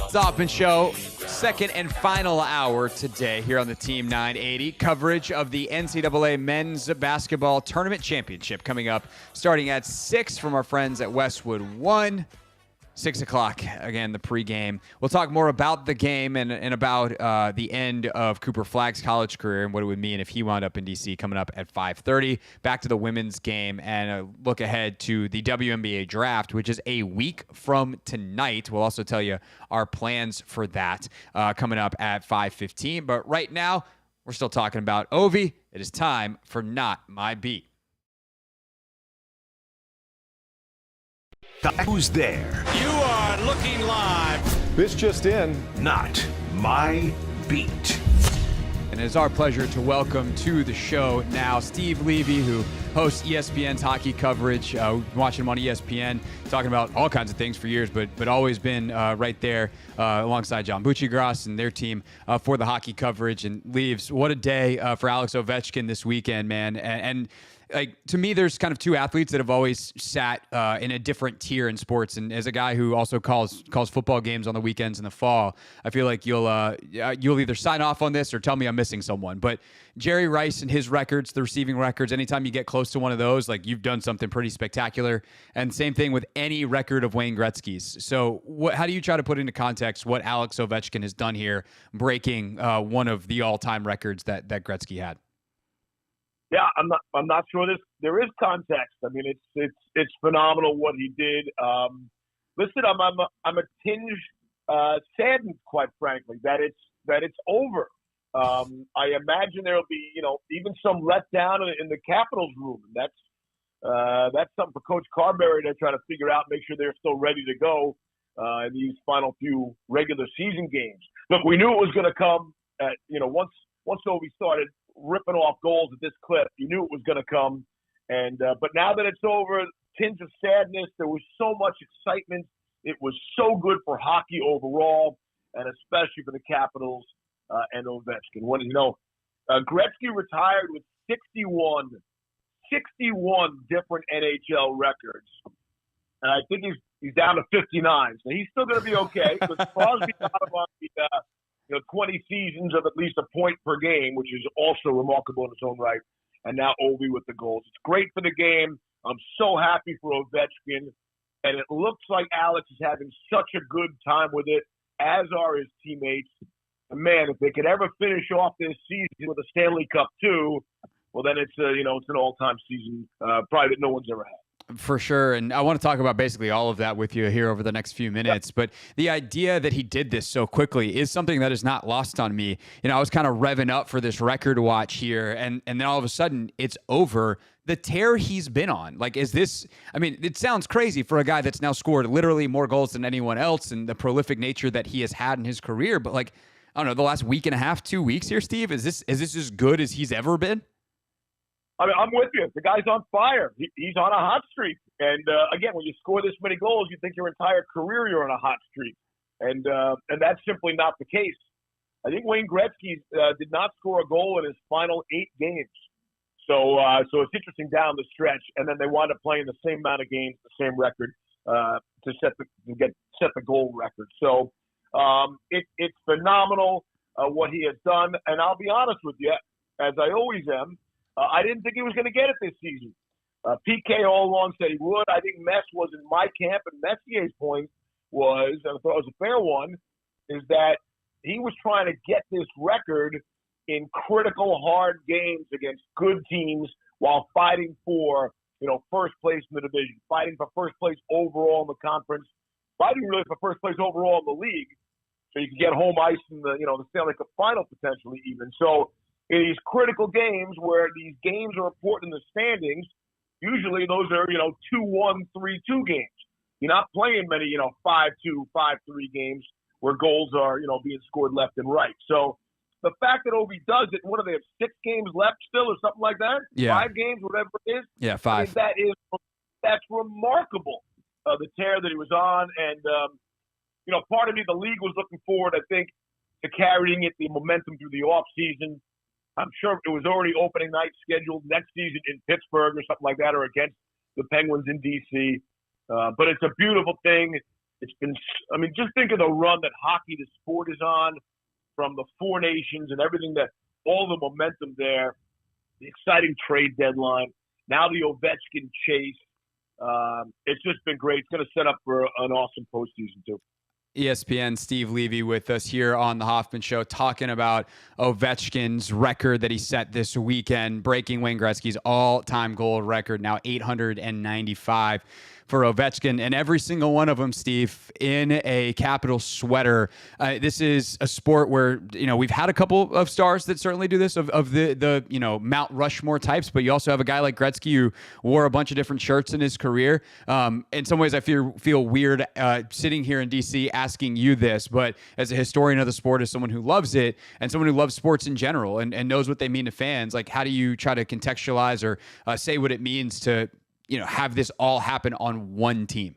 It's the Hoffman Show, second and final hour today here on the Team 980. Coverage of the NCAA Men's Basketball Tournament Championship coming up starting at 6 from our friends at Westwood 1. 6 o'clock, again, the pregame. We'll talk more about the game and about the end of Cooper Flagg's college career and what it would mean if he wound up in D.C. coming up at 5:30. Back to the women's game and a look ahead to the WNBA draft, which is a week from tonight. We'll also tell you our plans for that coming up at 5:15. But right now, we're still talking about Ovi. It is time for Not My Beat. Who's there? You are looking live. This just in. Not My Beat. And it is our pleasure to welcome to the show now Steve Levy, who hosts ESPN's hockey coverage. Watching him on ESPN, talking about all kinds of things for years, but always been right there alongside John Buccigross and their team for the hockey coverage. And Leaves, what a day for Alex Ovechkin this weekend, man. And like, to me, there's kind of two athletes that have always sat in a different tier in sports. And as a guy who also calls football games on the weekends in the fall, I feel like you'll either sign off on this or tell me I'm missing someone. But Jerry Rice and his records, the receiving records, anytime you get close to one of those, like, you've done something pretty spectacular. And same thing with any record of Wayne Gretzky's. So how do you try to put into context what Alex Ovechkin has done here, breaking one of the all-time records that Gretzky had? Yeah, I'm not sure there is context. I mean, it's phenomenal what he did. Listen, I'm a tinge saddened, quite frankly, that it's over. I imagine there'll be, even some letdown in the Capitals room. And that's something for Coach Carberry to try to figure out, make sure they're still ready to go in these final few regular season games. Look, we knew it was going to come. Once Ovi started ripping off goals at this clip, you knew it was going to come. And but now that it's over, tinge of sadness. There was so much excitement. It was so good for hockey overall, and especially for the Capitals and Ovechkin. Gretzky retired with 61 different NHL records, and I think he's down to 59. So he's still going to be okay. But Crosby's out of the 20 seasons of at least a point per game, which is also remarkable in its own right. And now Ovi with the goals. It's great for the game. I'm so happy for Ovechkin. And it looks like Alex is having such a good time with it, as are his teammates. And man, if they could ever finish off this season with a Stanley Cup too, well, then it's an all-time season, probably that no one's ever had. For sure. And I want to talk about basically all of that with you here over the next few minutes. But the idea that he did this so quickly is something that is not lost on me. I was kind of revving up for this record watch here, and then all of a sudden it's over. The tear he's been on. Like, it sounds crazy for a guy that's now scored literally more goals than anyone else and the prolific nature that he has had in his career. But, like, I don't know, the last week and a half, 2 weeks here, Steve, is this as good as he's ever been? I mean, I'm with you. The guy's on fire. He's on a hot streak. And again, when you score this many goals, you think your entire career you're on a hot streak. And that's simply not the case. I think Wayne Gretzky did not score a goal in his final 8 games. So it's interesting down the stretch. And then they wound up playing the same amount of games, the same record to set the goal record. So it's phenomenal what he has done. And I'll be honest with you, as I always am, I didn't think he was going to get it this season. PK all along said he would. I think Mess was in my camp, and Messier's point was, and I thought it was a fair one, is that he was trying to get this record in critical, hard games against good teams while fighting for, first place in the division, fighting for first place overall in the conference, fighting really for first place overall in the league, so you can get home ice in the Stanley Cup final potentially even. So in these critical games where these games are important in the standings, usually those are, 2-1, 3-2 games. You're not playing many, 5-2, 5-3 games where goals are, being scored left and right. So the fact that Ovi does it, what do they have, 6 games left still or something like that? Yeah. 5 games, whatever it is? Yeah, 5. I mean, that's remarkable, the tear that he was on. And, part of me, the league was looking forward, I think, to carrying it, the momentum through the offseason. I'm sure it was already opening night scheduled next season in Pittsburgh or something like that, or against the Penguins in D.C. But it's a beautiful thing. it's been, I mean, just think of the run that hockey, the sport, is on, from the Four Nations and everything, that all the momentum there, the exciting trade deadline, now the Ovechkin chase. It's just been great. It's going to set up for an awesome postseason too. ESPN Steve Levy with us here on the Hoffman Show, talking about Ovechkin's record that he set this weekend, breaking Wayne Gretzky's all-time goal record, now 895 for Ovechkin, and every single one of them, Steve, in a Capital sweater. This is a sport where, we've had a couple of stars that certainly do this, of the Mount Rushmore types, but you also have a guy like Gretzky who wore a bunch of different shirts in his career. In some ways, I feel weird sitting here in D.C. asking you this, but as a historian of the sport, as someone who loves it, and someone who loves sports in general and knows what they mean to fans, like, how do you try to contextualize or say what it means to have this all happen on one team?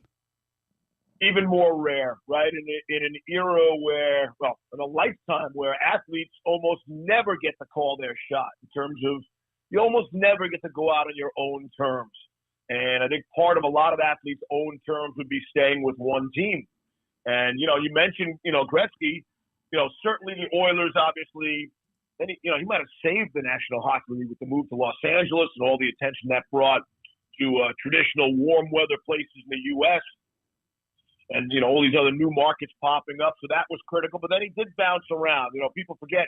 Even more rare, right? In an era where, well, in a lifetime where athletes almost never get to call their shot, in terms of you almost never get to go out on your own terms. And I think part of a lot of athletes' own terms would be staying with one team. And, you mentioned, Gretzky, certainly the Oilers, obviously, and he might have saved the National Hockey League with the move to Los Angeles and all the attention that brought to traditional warm weather places in the U.S. and, all these other new markets popping up. So that was critical. But then he did bounce around. People forget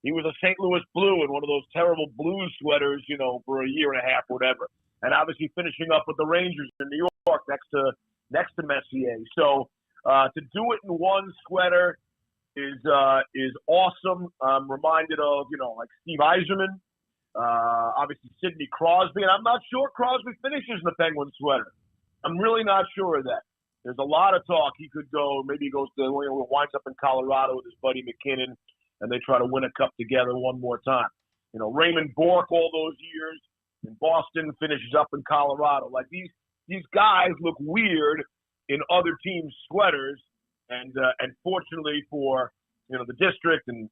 he was a St. Louis Blue in one of those terrible Blues sweaters, for a year and a half or whatever. And obviously finishing up with the Rangers in New York next to Messier. So to do it in one sweater is awesome. I'm reminded of, like Steve Yzerman. Obviously Sidney Crosby, and I'm not sure Crosby finishes in the Penguin sweater. I'm really not sure of that. There's a lot of talk he could go. Maybe he goes to winds up in Colorado with his buddy McKinnon, and they try to win a cup together one more time. Raymond Bourque all those years in Boston, finishes up in Colorado. Like these guys look weird in other teams' sweaters, and fortunately for the district and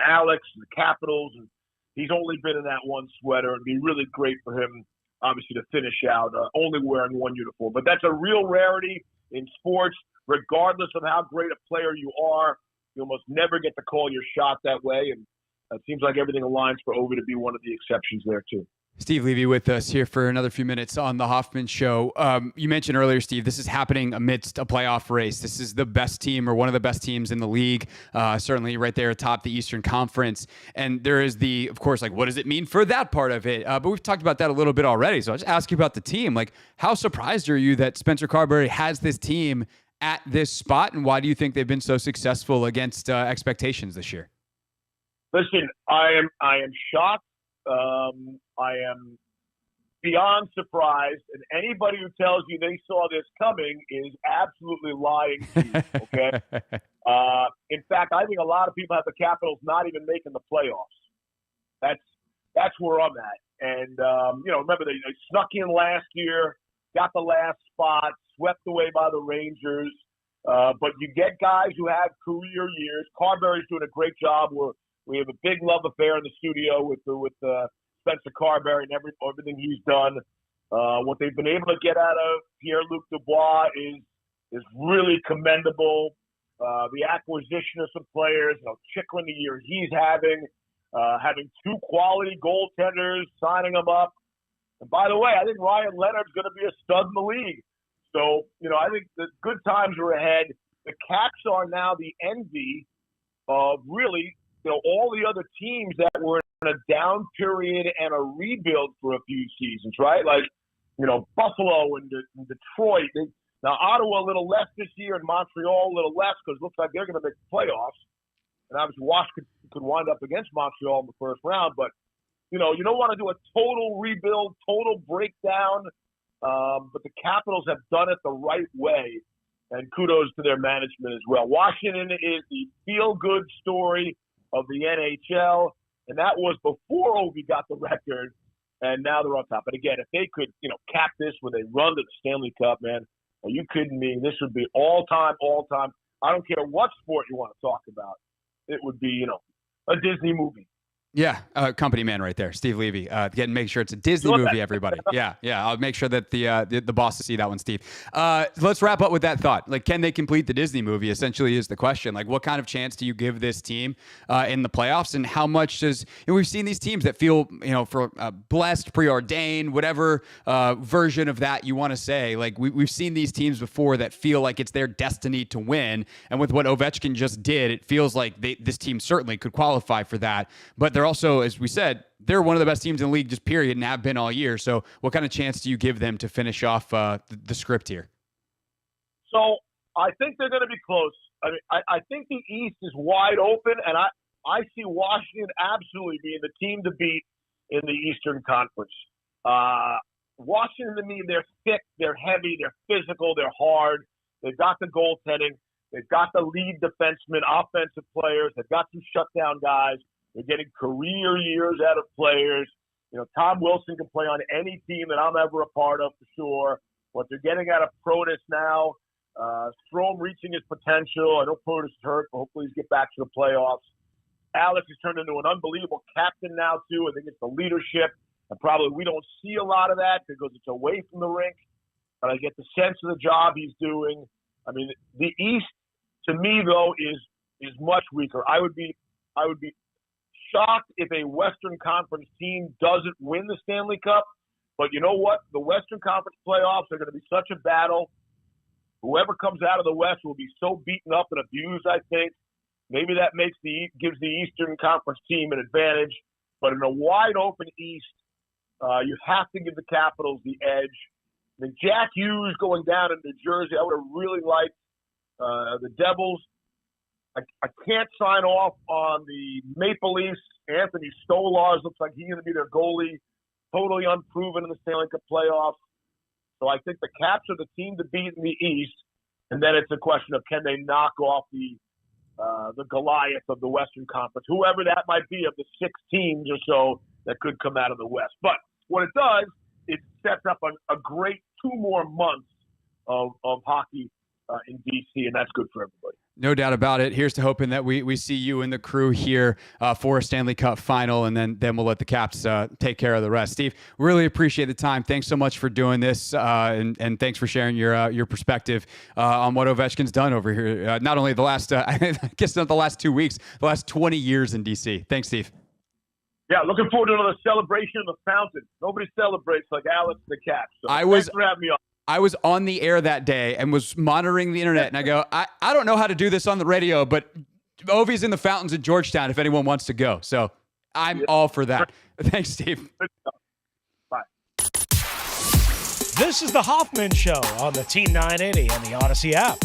Alex and the Capitals, and he's only been in that one sweater. It'd be really great for him, obviously, to finish out only wearing one uniform. But that's a real rarity in sports. Regardless of how great a player you are, you almost never get to call your shot that way. And it seems like everything aligns for Ovi to be one of the exceptions there, too. Steve Levy with us here for another few minutes on the Hoffman Show. You mentioned earlier, Steve, this is happening amidst a playoff race. This is the best team, or one of the best teams in the league, certainly right there atop the Eastern Conference. And there is of course, what does it mean for that part of it? But we've talked about that a little bit already. So I'll just ask you about the team. How surprised are you that Spencer Carberry has this team at this spot, and why do you think they've been so successful against expectations this year? Listen, I am shocked. I am beyond surprised, and anybody who tells you they saw this coming is absolutely lying to you, okay? In fact, I think a lot of people have the Capitals not even making the playoffs. That's where I'm at. And, remember, they snuck in last year, got the last spot, swept away by the Rangers. But you get guys who have career years. Carberry's doing a great job. We have a big love affair in the studio with Spencer Carberry and everything he's done. What they've been able to get out of Pierre-Luc Dubois is really commendable. The acquisition of some players, Chikrin the year he's having two quality goaltenders, signing them up. And by the way, I think Ryan Leonard's going to be a stud in the league. So, I think the good times are ahead. The Caps are now the envy of really, all the other teams that were in a down period and a rebuild for a few seasons, right? Like, Buffalo and Detroit. Now, Ottawa a little less this year, and Montreal a little less, because it looks like they're going to make the playoffs. And obviously, Washington could wind up against Montreal in the first round. But, you don't want to do a total rebuild, total breakdown. But the Capitals have done it the right way. And kudos to their management as well. Washington is the feel-good story of the NHL. And that was before Ovi got the record. And now they're on top. But again, if they could, cap this with a run to the Stanley Cup, man, are you kidding me? This would be all time. I don't care what sport you want to talk about. It would be, a Disney movie. Yeah, company man right there, Steve Levy. Make sure it's a Disney movie, everybody. Yeah. I'll make sure that the bosses see that one, Steve. Let's wrap up with that thought. Like, can they complete the Disney movie? Essentially, is the question. Like, what kind of chance do you give this team in the playoffs, and how much does? And we've seen these teams that feel, for blessed, preordained, whatever version of that you want to say. Like, we've seen these teams before that feel like it's their destiny to win, and with what Ovechkin just did, it feels like this team certainly could qualify for that. But they're also, as we said, they're one of the best teams in the league, just period, and have been all year. So what kind of chance do you give them to finish off the script here? So I think they're going to be close. I mean, I think the East is wide open, and I see Washington absolutely being the team to beat in the Eastern Conference. Washington, to me, they're thick, they're heavy, they're physical, they're hard. They've got the goaltending. They've got the lead defensemen, offensive players. They've got some shutdown guys. They're getting career years out of players. Tom Wilson can play on any team that I'm ever a part of for sure. What they're getting out of Protas now, Strome reaching his potential. I know Protas is hurt, but hopefully he's get back to the playoffs. Alex has turned into an unbelievable captain now, too. I think it's the leadership. And probably we don't see a lot of that because it's away from the rink. But I get the sense of the job he's doing. I mean, the East, to me, though, is much weaker. I would be shocked if a Western Conference team doesn't win the Stanley Cup. But you know what? The Western Conference playoffs are going to be such a battle. Whoever comes out of the West will be so beaten up and abused, I think. Maybe that gives the Eastern Conference team an advantage. But in a wide open East, you have to give the Capitals the edge. I mean, Jack Hughes going down in New Jersey, I would have really liked the Devils. I can't sign off on the Maple Leafs. Anthony Stolarz looks like he's going to be their goalie, totally unproven in the Stanley Cup playoffs. So I think the Caps are the team to beat in the East, and then it's a question of can they knock off the Goliath of the Western Conference, whoever that might be of the 6 teams or so that could come out of the West. But what it does, it sets up a great 2 more months of hockey in D.C., and that's good for everybody. No doubt about it. Here's to hoping that we see you and the crew here for a Stanley Cup final, and then we'll let the Caps take care of the rest. Steve, really appreciate the time. Thanks so much for doing this, and thanks for sharing your perspective on what Ovechkin's done over here. Not only the last, I guess not the last 2 weeks, the last 20 years in D.C. Thanks, Steve. Yeah, looking forward to another celebration of the fountain. Nobody celebrates like Alex the Caps. So thanks for having me on. I was on the air that day and was monitoring the internet, and I go, I don't know how to do this on the radio, but Ovi's in the fountains in Georgetown if anyone wants to go. So I'm all for that. Thanks, Steve. Bye. This is the Hoffman Show on the Team 980 and the Odyssey app.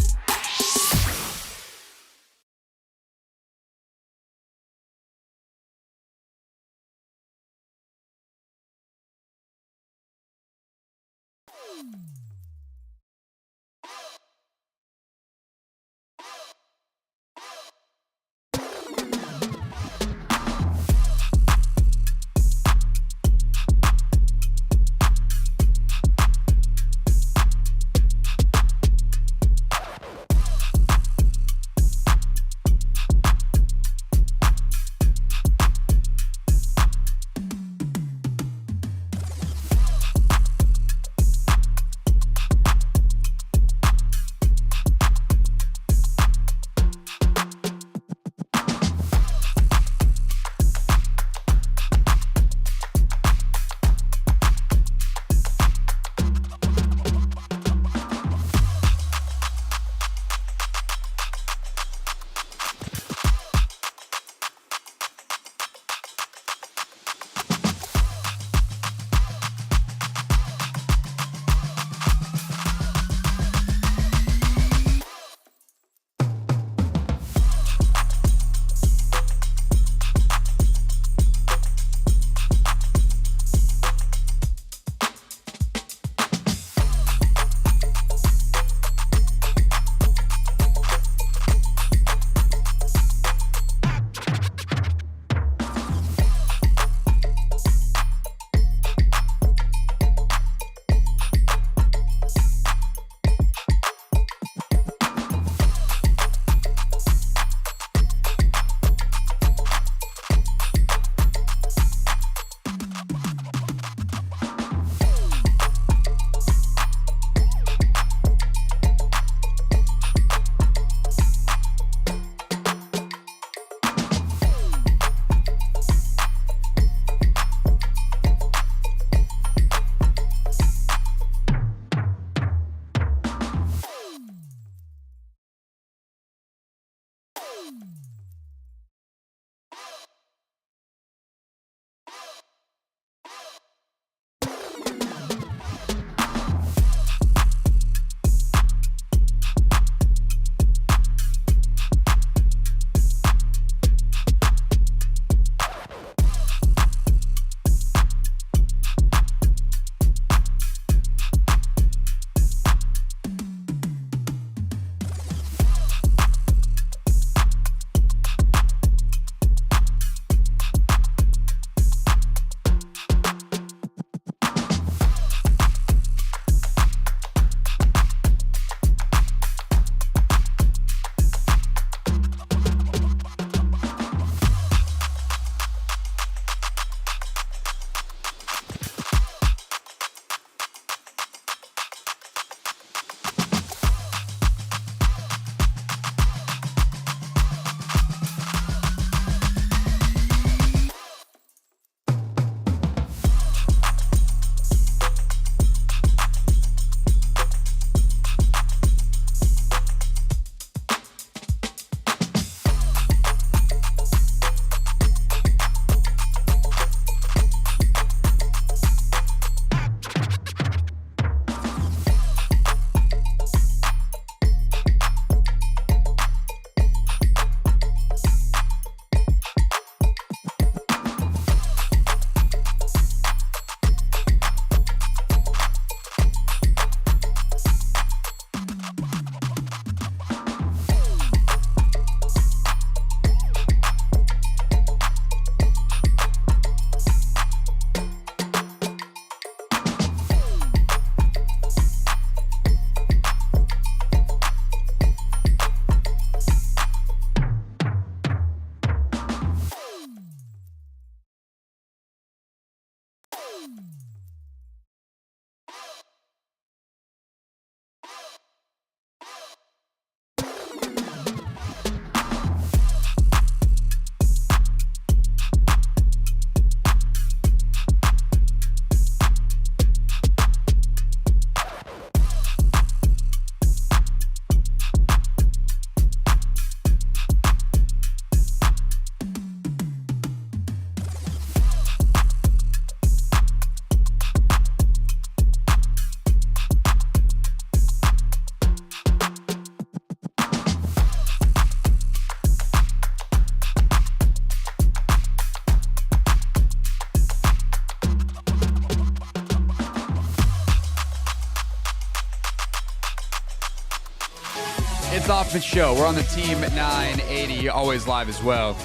It's the Hoffman Show. We're on the Team 980, always live as well,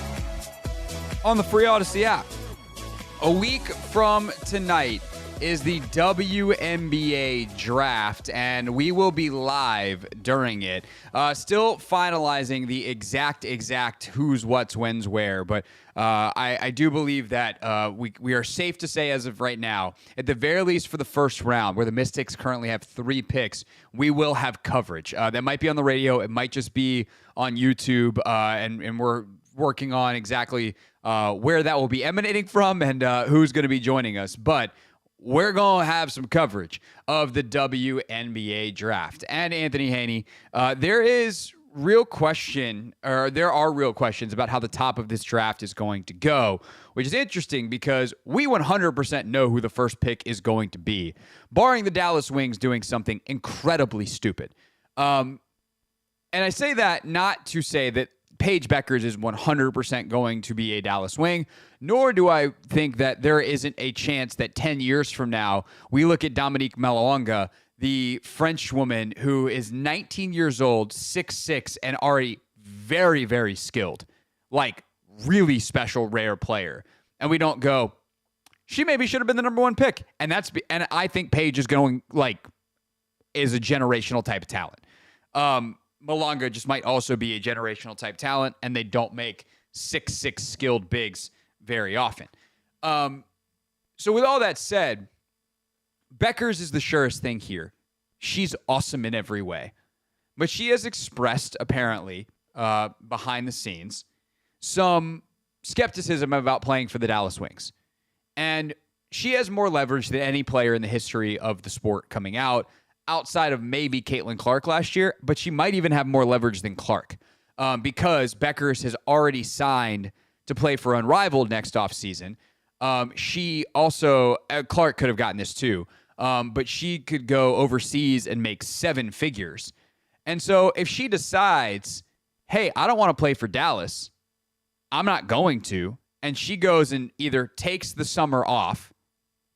on the free Odyssey app. A week from tonight is the WNBA draft, and we will be live during it. Still finalizing the exact who's, what's, when's, where, but I do believe that we are safe to say as of right now, at the very least for the first round, where the Mystics currently have 3 picks, we will have coverage. That might be on the radio. It might just be on YouTube, and we're working on exactly where that will be emanating from and who's going to be joining us. But we're going to have some coverage of the WNBA draft. And Anthony Haynie, there are real questions about how the top of this draft is going to go, which is interesting because we 100% know who the first pick is going to be, barring the Dallas Wings doing something incredibly stupid. And I say that not to say that Paige Beckers is 100% going to be a Dallas Wing, nor do I think that there isn't a chance that 10 years from now, we look at Dominique Malonga, the French woman who is 19 years old, 6'6", and already very, very skilled, like really special, rare player. And we don't go, she maybe should have been the number 1 pick. And I think Paige is is a generational type of talent. Malonga just might also be a generational type talent, and they don't make 6'6" skilled bigs very often. So with all that said, Beckers is the surest thing here. She's awesome in every way. But she has expressed, apparently, behind the scenes, some skepticism about playing for the Dallas Wings. And she has more leverage than any player in the history of the sport coming out, outside of maybe Caitlin Clark last year, but she might even have more leverage than Clark because Beckers has already signed to play for Unrivaled next offseason. She also, Clark could have gotten this too, but she could go overseas and make 7 figures. And so if she decides, hey, I don't want to play for Dallas, I'm not going to, and she goes and either takes the summer off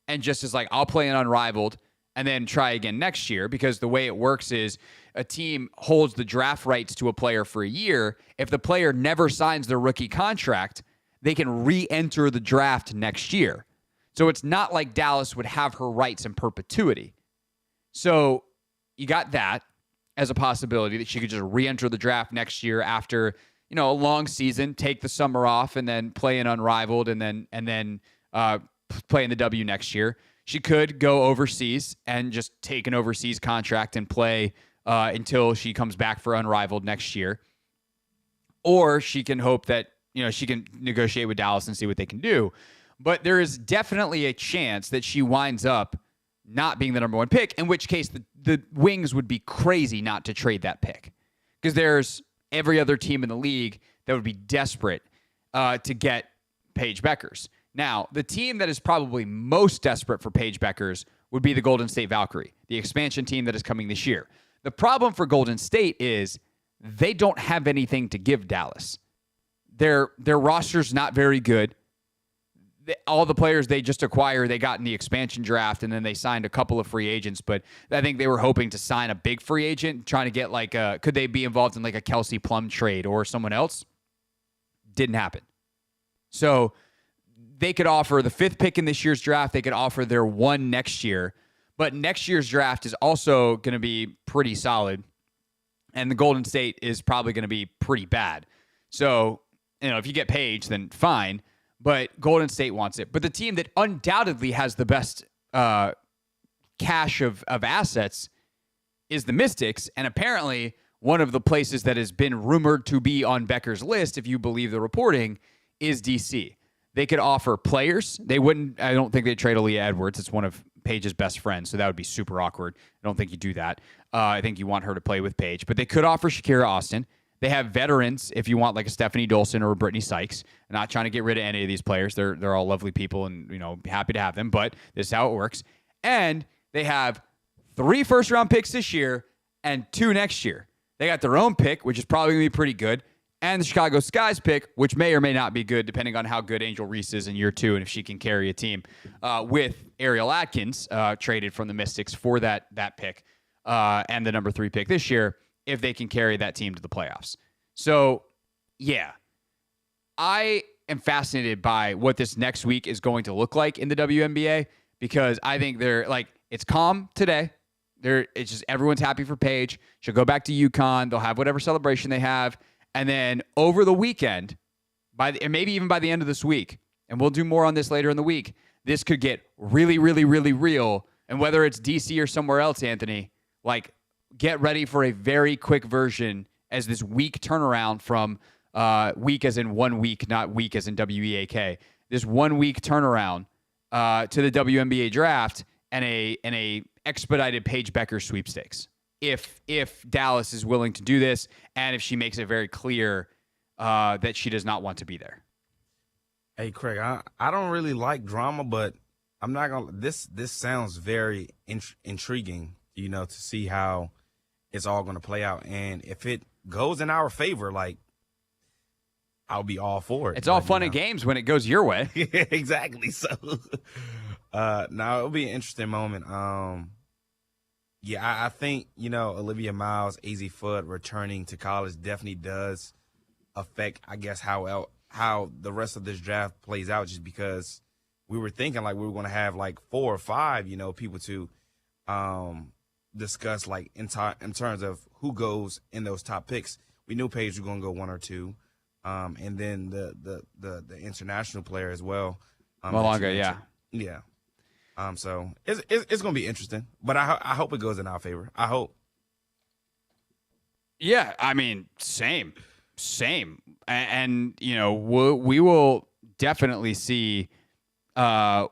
and just is like, I'll play in Unrivaled, and then try again next year, because the way it works is a team holds the draft rights to a player for a year. If the player never signs their rookie contract, they can re-enter the draft next year. So it's not like Dallas would have her rights in perpetuity. So you got that as a possibility that she could just re-enter the draft next year after, a long season, take the summer off, and then play in Unrivaled, and then play in the W next year. She could go overseas and just take an overseas contract and play until she comes back for Unrivaled next year. Or she can hope that, she can negotiate with Dallas and see what they can do. But there is definitely a chance that she winds up not being the number 1 pick, in which case the Wings would be crazy not to trade that pick. Because there's every other team in the league that would be desperate to get Paige Beckers. Now, the team that is probably most desperate for Paige Beckers would be the Golden State Valkyrie, the expansion team that is coming this year. The problem for Golden State is they don't have anything to give Dallas. Their roster's not very good. All the players they just acquired, they got in the expansion draft, and then they signed a couple of free agents. But I think they were hoping to sign a big free agent, trying to get could they be involved in like a Kelsey Plum trade or someone else? Didn't happen. So they could offer the 5th pick in this year's draft. They could offer their 1 next year. But next year's draft is also going to be pretty solid. And the Golden State is probably going to be pretty bad. So, if you get Paige, then fine. But Golden State wants it. But the team that undoubtedly has the best cache of assets is the Mystics. And apparently one of the places that has been rumored to be on Becker's list, if you believe the reporting, is DC. They could offer players. I don't think they'd trade Aaliyah Edwards. It's one of Paige's best friends, so that would be super awkward. I don't think you do that. I think you want her to play with Paige. But they could offer Shakira Austin. They have veterans if you want like a Stephanie Dolson or a Brittany Sykes. I'm not trying to get rid of any of these players. They're all lovely people and, happy to have them, but this is how it works. And they have 3 first-round picks this year and 2 next year. They got their own pick, which is probably going to be pretty good, and the Chicago Sky's pick, which may or may not be good, depending on how good Angel Reese is in year 2 and if she can carry a team, with Ariel Atkins traded from the Mystics for that pick and the number 3 pick this year. if they can carry that team to the playoffs. So, yeah, I am fascinated by what this next week is going to look like in the WNBA, because I think it's calm today. It's just everyone's happy for Paige. She'll go back to UConn. They'll have whatever celebration they have. And then over the weekend, and maybe even by the end of this week, and we'll do more on this later in the week, this could get really, really, really real. And whether it's DC or somewhere else, Anthony, get ready for a very quick version as this week turnaround from week as in 1 week, not week as in WEAK. This 1 week turnaround to the WNBA draft and a expedited Paige Becker sweepstakes. If Dallas is willing to do this, and if she makes it very clear that she does not want to be there. Hey, Craig, I don't really like drama, but I'm not gonna. This sounds very intriguing, to see how it's all going to play out, and if it goes in our favor, I'll be all for it. It's all fun and games when it goes your way. Exactly. So, now it'll be an interesting moment. I think Olivia Miles, AZ Fudd returning to college definitely does affect, I guess, how the rest of this draft plays out, just because we were thinking we were going to have 4 or 5, people to discuss in terms of who goes in those top picks. We knew Paige was going to go 1 or 2, and then the international player as well. Malonga, yeah. Yeah. So it's going to be interesting, but I hope it goes in our favor. I hope. Yeah, I mean, same. And we will definitely see how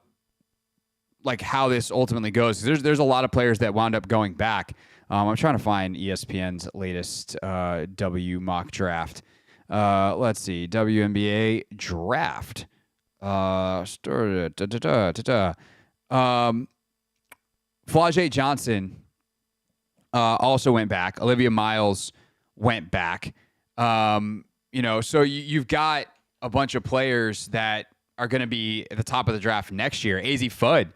this ultimately goes. There's a lot of players that wound up going back. I'm trying to find ESPN's latest W mock draft. Let's see, WNBA draft. Flau'jae Johnson also went back. Olivia Miles went back. So you've got a bunch of players that are going to be at the top of the draft next year. AZ Fudd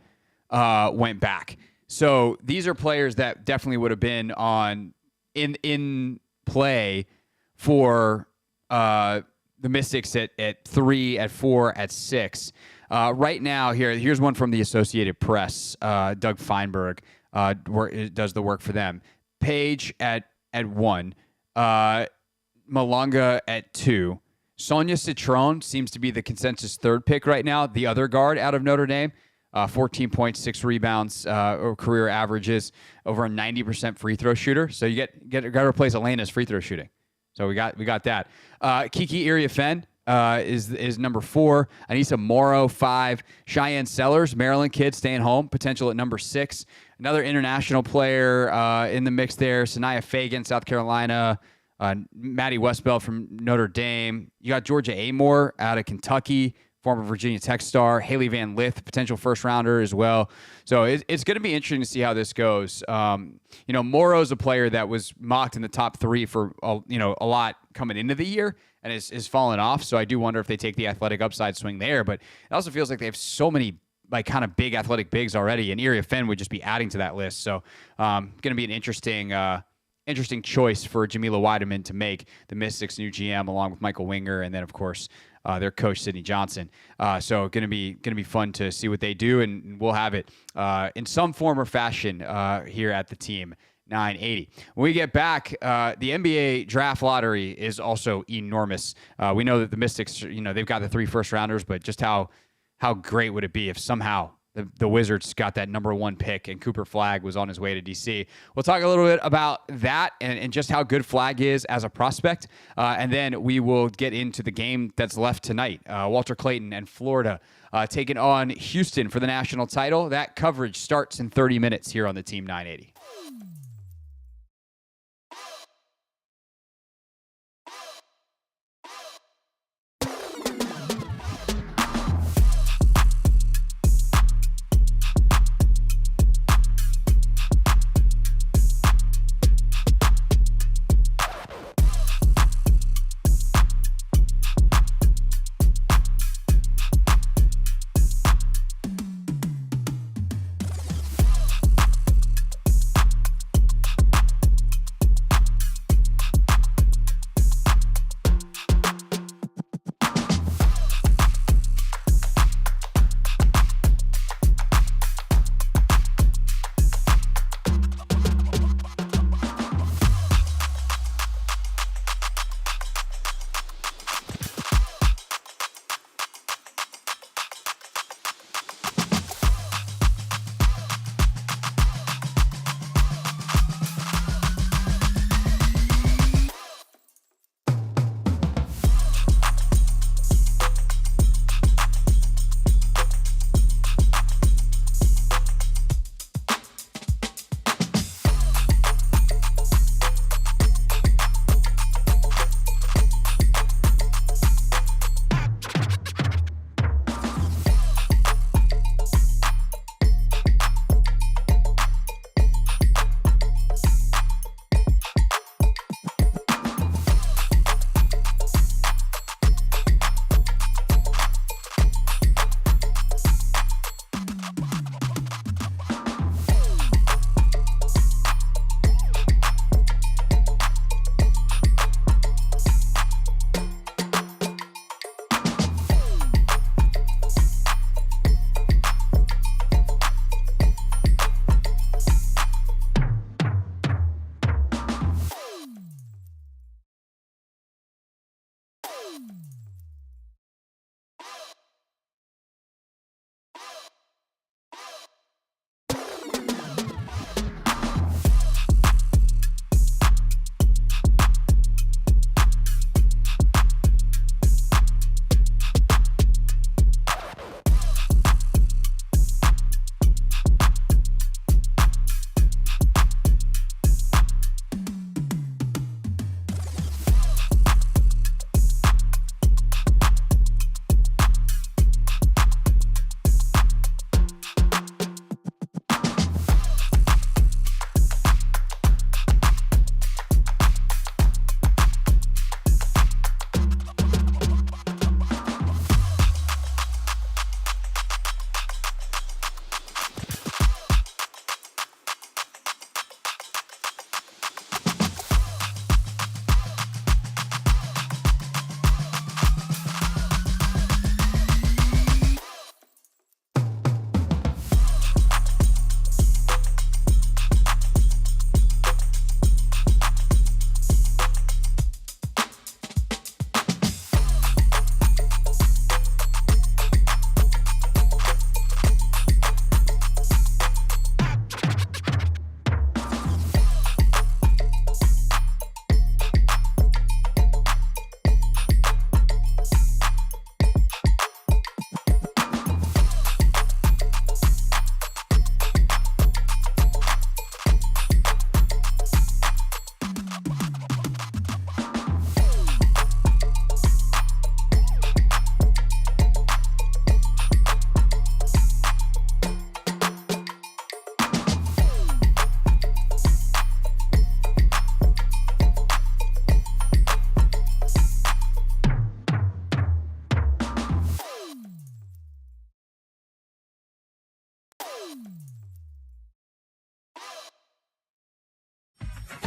went back. So these are players that definitely would have been in play for the Mystics at 3, at 4, at 6. Right now, here's one from the Associated Press. Doug Feinberg does the work for them. Paige at 1. Malonga at 2. Sonia Citron seems to be the consensus 3rd pick right now. The other guard out of Notre Dame, 14.6 rebounds, or career averages, over a 90% free throw shooter. So you got to replace Elena's free throw shooting. So we got that. Kiki Iriafen is number 4. Anissa Morrow 5. Cheyenne Sellers, Maryland kid, staying home, potential at number 6. Another international player in the mix there. Sanaya Fagan, South Carolina. Maddie Westbeld from Notre Dame. You got Georgia Amore out of Kentucky, former Virginia Tech star. Haley Van Lith, potential first rounder as well. So it's going to be interesting to see how this goes. Morrow's a player that was mocked in the top 3 for a lot coming into the year and is fallen off. So I do wonder if they take the athletic upside swing there. But it also feels like they have so many kind of big athletic bigs already, and Iriafen would just be adding to that list. So going to be an interesting choice for Jamila Weideman to make, the Mystics' new GM, along with Michael Winger, and then of course their coach Sydney Johnson. So going to be fun to see what they do, and we'll have it in some form or fashion here at the Team 980. When we get back, the NBA draft lottery is also enormous. We know that the Mystics, they've got the 3 first rounders, but just how great would it be if somehow the Wizards got that number 1 pick and Cooper Flagg was on his way to D.C. We'll talk a little bit about that and just how good Flagg is as a prospect. And then we will get into the game that's left tonight. Walter Clayton and Florida taking on Houston for the national title. That coverage starts in 30 minutes here on the Team 980.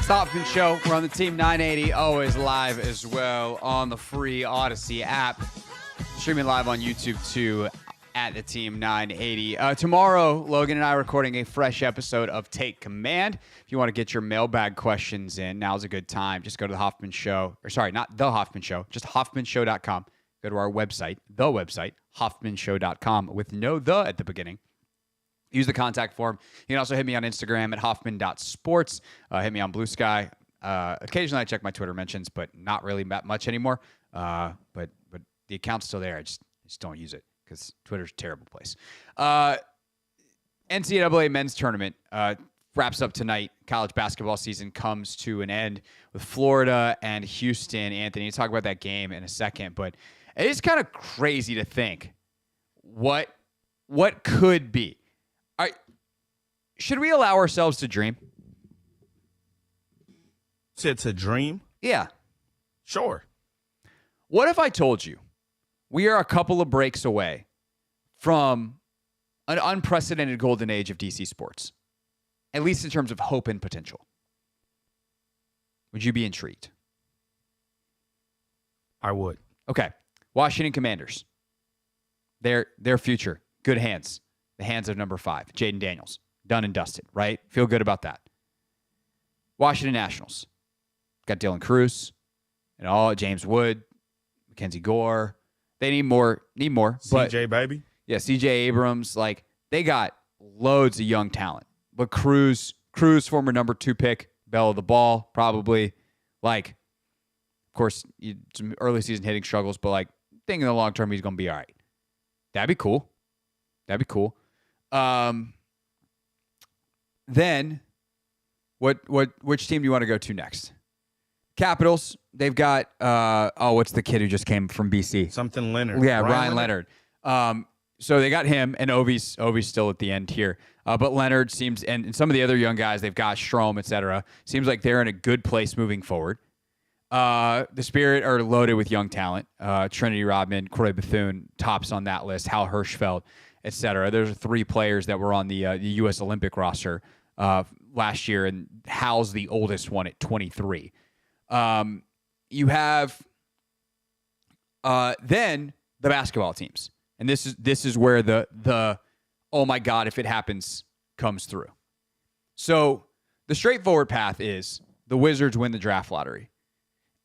It's the Hoffman Show. We're on the Team 980, always live as well on the free Odyssey app. Streaming live on YouTube too at the Team 980. Tomorrow, Logan and I are recording a fresh episode of Take Command. If you want to get your mailbag questions in, now's a good time. Just go to the Hoffman Show. Or sorry, not the Hoffman Show, just hoffmanshow.com. Go to our website, hoffmanshow.com, with no the at the beginning. Use the contact form. You can also hit me on Instagram at hoffman.sports. Hit me on Blue Sky. Occasionally I check my Twitter mentions, but not really that much anymore. But the account's still there. I just don't use it because Twitter's a terrible place. NCAA men's tournament wraps up tonight. College basketball season comes to an end with Florida and Houston. Anthony, we'll talk about that game in a second, but it is kind of crazy to think what could be. Should we allow ourselves to dream? Said to dream? Yeah. Sure. What if I told you we are a couple of breaks away from an unprecedented golden age of DC sports, at least in terms of hope and potential? Would you be intrigued? I would. Okay. Washington Commanders. Their future. Good hands. The hands of number 5, Jaden Daniels. Done and dusted, right? Feel good about that. Washington Nationals. Got Dylan Cruz and all James Wood, Mackenzie Gore. They need more. CJ, baby. Yeah, CJ Abrams. Like, they got loads of young talent. But Cruz, former number 2 pick, bell of the ball, probably. Like, of course, some early season hitting struggles, but like, think in the long term, he's going to be all right. That'd be cool. Then, which team do you want to go to next? Capitals. They've got what's the kid who just came from BC? Something Leonard. Yeah, Ryan Leonard. So they got him, and Ovi's still at the end here. But Leonard seems, and some of the other young guys they've got, Strome, etc. Seems like they're in a good place moving forward. The Spirit are loaded with young talent. Trinity Rodman, Corey Bethune, tops on that list. Hal Hirschfeld, etc. There's 3 players that were on the U.S. Olympic roster last year, and Hal's the oldest one at 23. You have then the basketball teams, and this is where the oh my God, if it happens comes through. So the straightforward path is the Wizards win the draft lottery,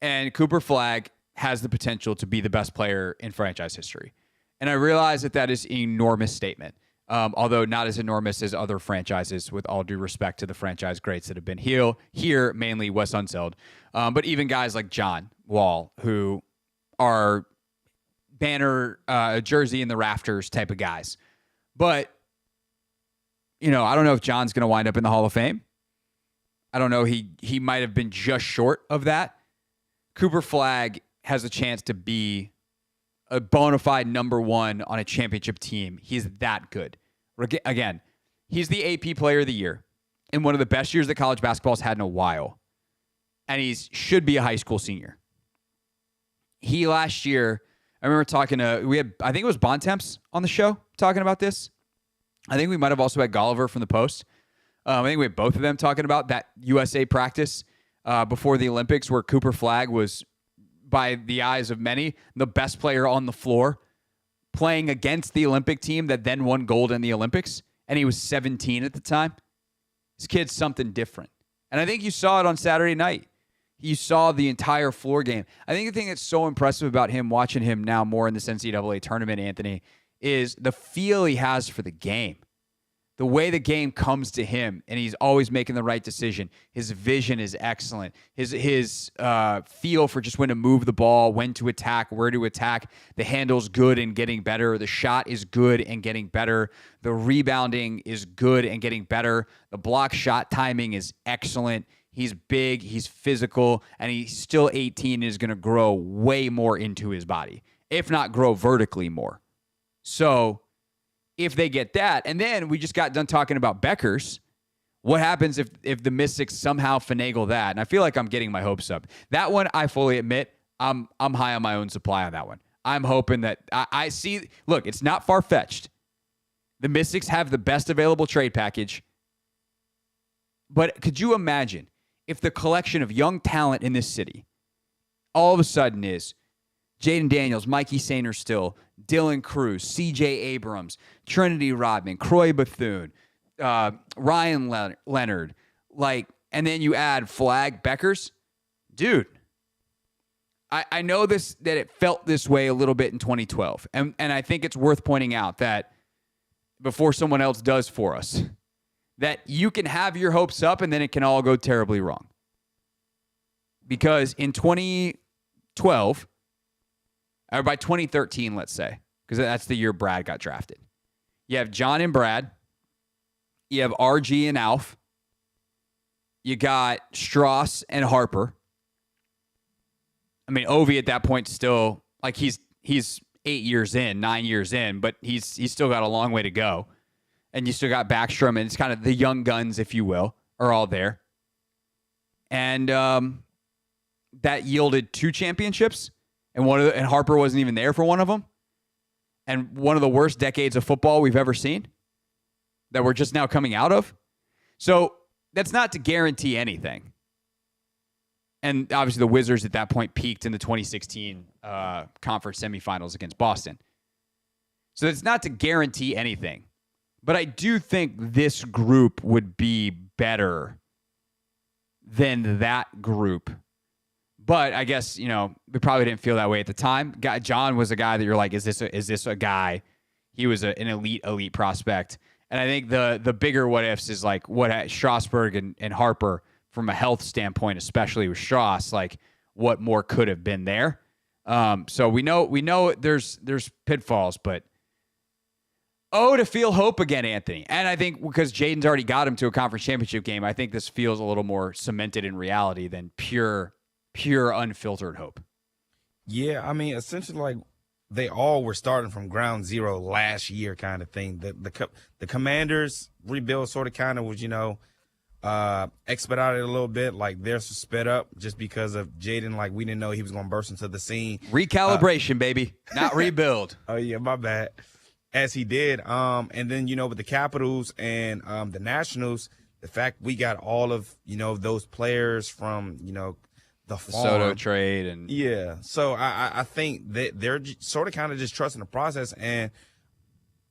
and Cooper Flagg has the potential to be the best player in franchise history. And I realize that is an enormous statement, although not as enormous as other franchises, with all due respect to the franchise greats that have been here, mainly Wes Unseld. But even guys like John Wall, who are banner jersey in the rafters type of guys. But, I don't know if John's going to wind up in the Hall of Fame. I don't know. He might have been just short of that. Cooper Flagg has a chance to be a bona fide number 1 on a championship team. He's that good. Again, he's the AP player of the year in one of the best years that college basketball's had in a while. And he should be a high school senior. He last year, I remember talking to, I think it was Bontemps on the show talking about this. I think we might have also had Golliver from the Post. I think we had both of them talking about that USA practice before the Olympics, where Cooper Flagg was, by the eyes of many, the best player on the floor, playing against the Olympic team that then won gold in the Olympics, and he was 17 at the time. This kid's something different. And I think you saw it on Saturday night. You saw the entire floor game. I think the thing that's so impressive about him, watching him now more in this NCAA tournament, Anthony, is the feel he has for the game. The way the game comes to him, and he's always making the right decision. His vision is excellent. His feel for just when to move the ball, when to attack, where to attack. The handle's good and getting better. The shot is good and getting better. The rebounding is good and getting better. The block shot timing is excellent. He's big, he's physical, and he's still 18 and is going to grow way more into his body, if not grow vertically more. So if they get that, and then we just got done talking about Beckers, what happens if the Mystics somehow finagle that? And I feel like I'm getting my hopes up. That one, I fully admit, I'm high on my own supply on that one. I'm hoping that I see, look, it's not far-fetched. The Mystics have the best available trade package. But could you imagine if the collection of young talent in this city all of a sudden is Jaden Daniels, Mikey Sainer-Still, Dylan Cruz, C.J. Abrams, Trinity Rodman, Croy Bethune, Ryan Leonard, and then you add Flag Beckers, dude. I know that it felt this way a little bit in 2012, and I think it's worth pointing out that before someone else does for us, that you can have your hopes up and then it can all go terribly wrong. Because in 2012, or by 2013, let's say, because that's the year Brad got drafted, you have John and Brad, you have RG and Alf, you got Strauss and Harper. I mean, Ovi at that point still, he's 8 years in, 9 years in, but he's still got a long way to go. And you still got Backstrom, and it's kind of the young guns, if you will, are all there. And that yielded 2 championships, and and Harper wasn't even there for one of them. And one of the worst decades of football we've ever seen that we're just now coming out of. So that's not to guarantee anything. And obviously the Wizards at that point peaked in the 2016 conference semifinals against Boston. So it's not to guarantee anything. But I do think this group would be better than that group. But I guess, we probably didn't feel that way at the time. John was a guy that you're like, is this a guy? He was an elite prospect. And I think the bigger what ifs is like what Strasburg and Harper, from a health standpoint, especially with Strauss, what more could have been there. So we know there's pitfalls, but to feel hope again, Anthony. And I think because Jaden's already got him to a conference championship game, I think this feels a little more cemented in reality than pure unfiltered hope. Yeah, I mean, essentially, they all were starting from ground zero last year, kind of thing. The Commanders rebuild sort of kind of was, expedited a little bit, theirs was sped up just because of Jaden. We didn't know he was going to burst into the scene. Recalibration, baby, not rebuild. Oh yeah, my bad. As he did. And then, with the Capitals and the Nationals, the fact we got all of, those players from, the farm. Soto trade. And yeah. So I think that they're sort of kind of just trusting the process. And,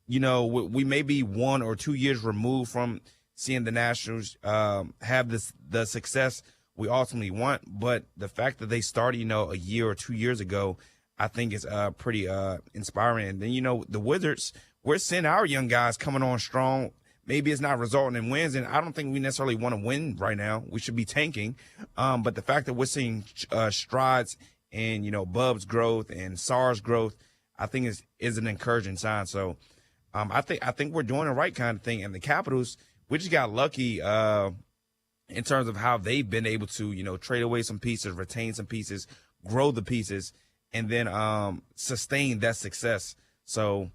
we may be 1 or 2 years removed from seeing the Nationals have the success we ultimately want. But the fact that they started, a year or 2 years ago, I think is pretty inspiring. And then, the Wizards, we're seeing our young guys coming on strong. Maybe it's not resulting in wins, and I don't think we necessarily want to win right now. We should be tanking. But the fact that we're seeing strides in, Bub's growth and SAR's growth, I think is an encouraging sign. So I think we're doing the right kind of thing. And the Capitals, we just got lucky in terms of how they've been able to, trade away some pieces, retain some pieces, grow the pieces, and then sustain that success. So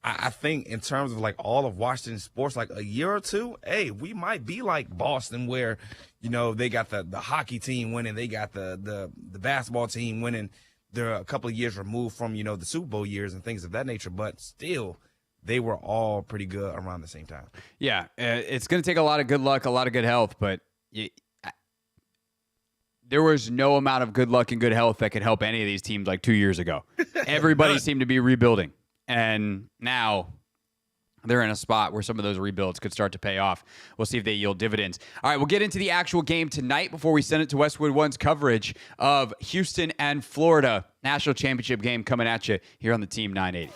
I think in terms of all of Washington sports, a year or two, hey, we might be like Boston where, they got the hockey team winning, they got the basketball team winning. They're a couple of years removed from, the Super Bowl years and things of that nature, but still they were all pretty good around the same time. Yeah, it's going to take a lot of good luck, a lot of good health, but there was no amount of good luck and good health that could help any of these teams 2 years ago. Everybody seemed to be rebuilding. And now they're in a spot where some of those rebuilds could start to pay off. We'll see if they yield dividends. All right, we'll get into the actual game tonight before we send it to Westwood One's coverage of Houston and Florida. National championship game coming at you here on the Team 980.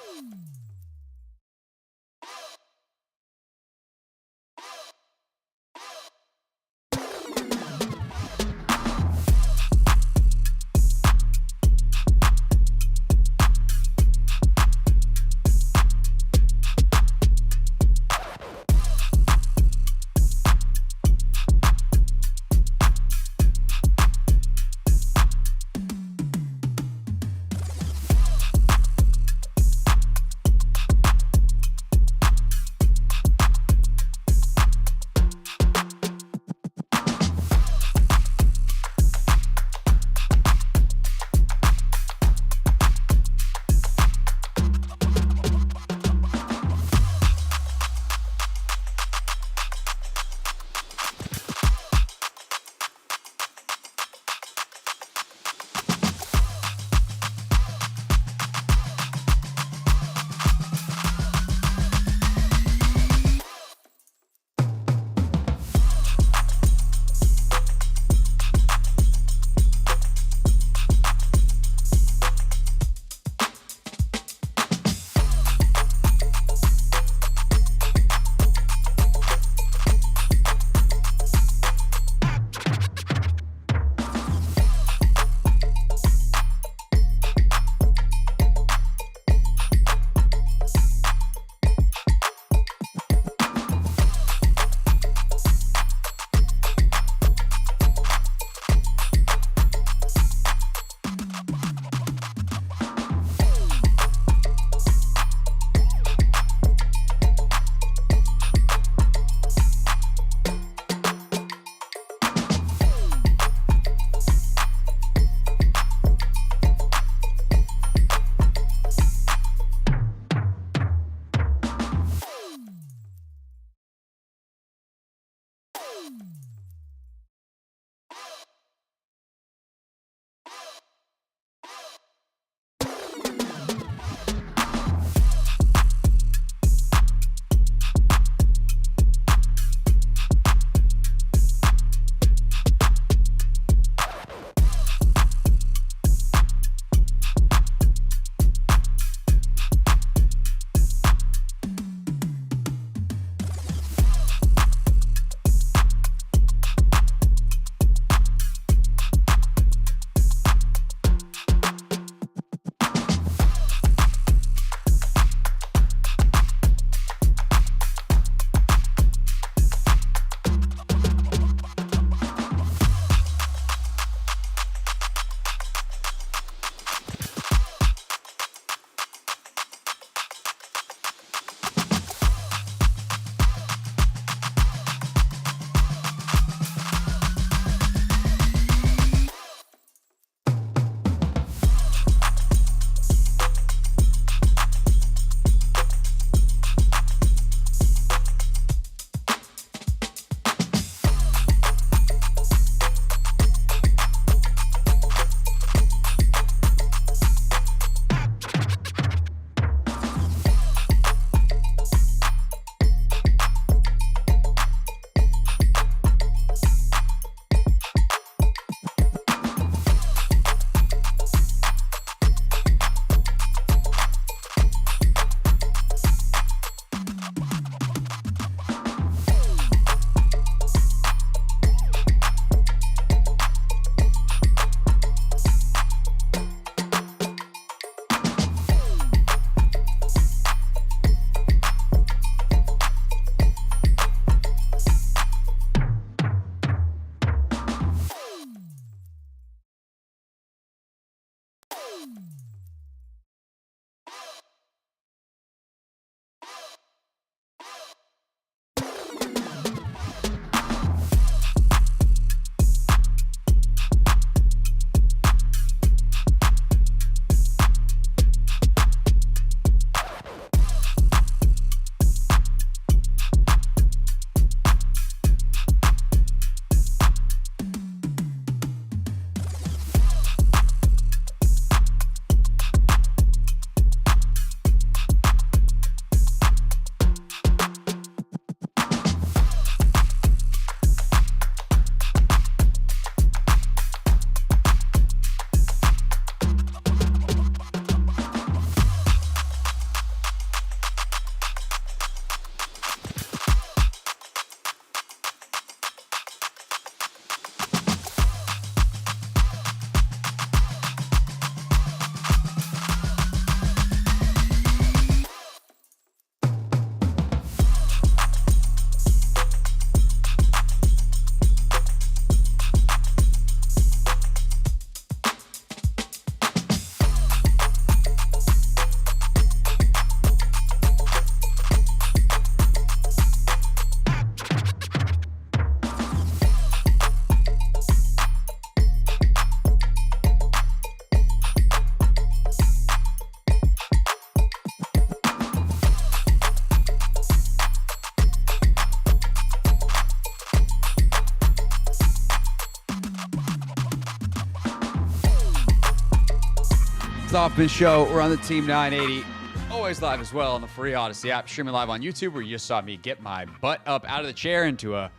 Hoffman Show. We're on the Team 980. Always live as well on the free Odyssey app. Streaming live on YouTube, where you just saw me get my butt up out of the chair into a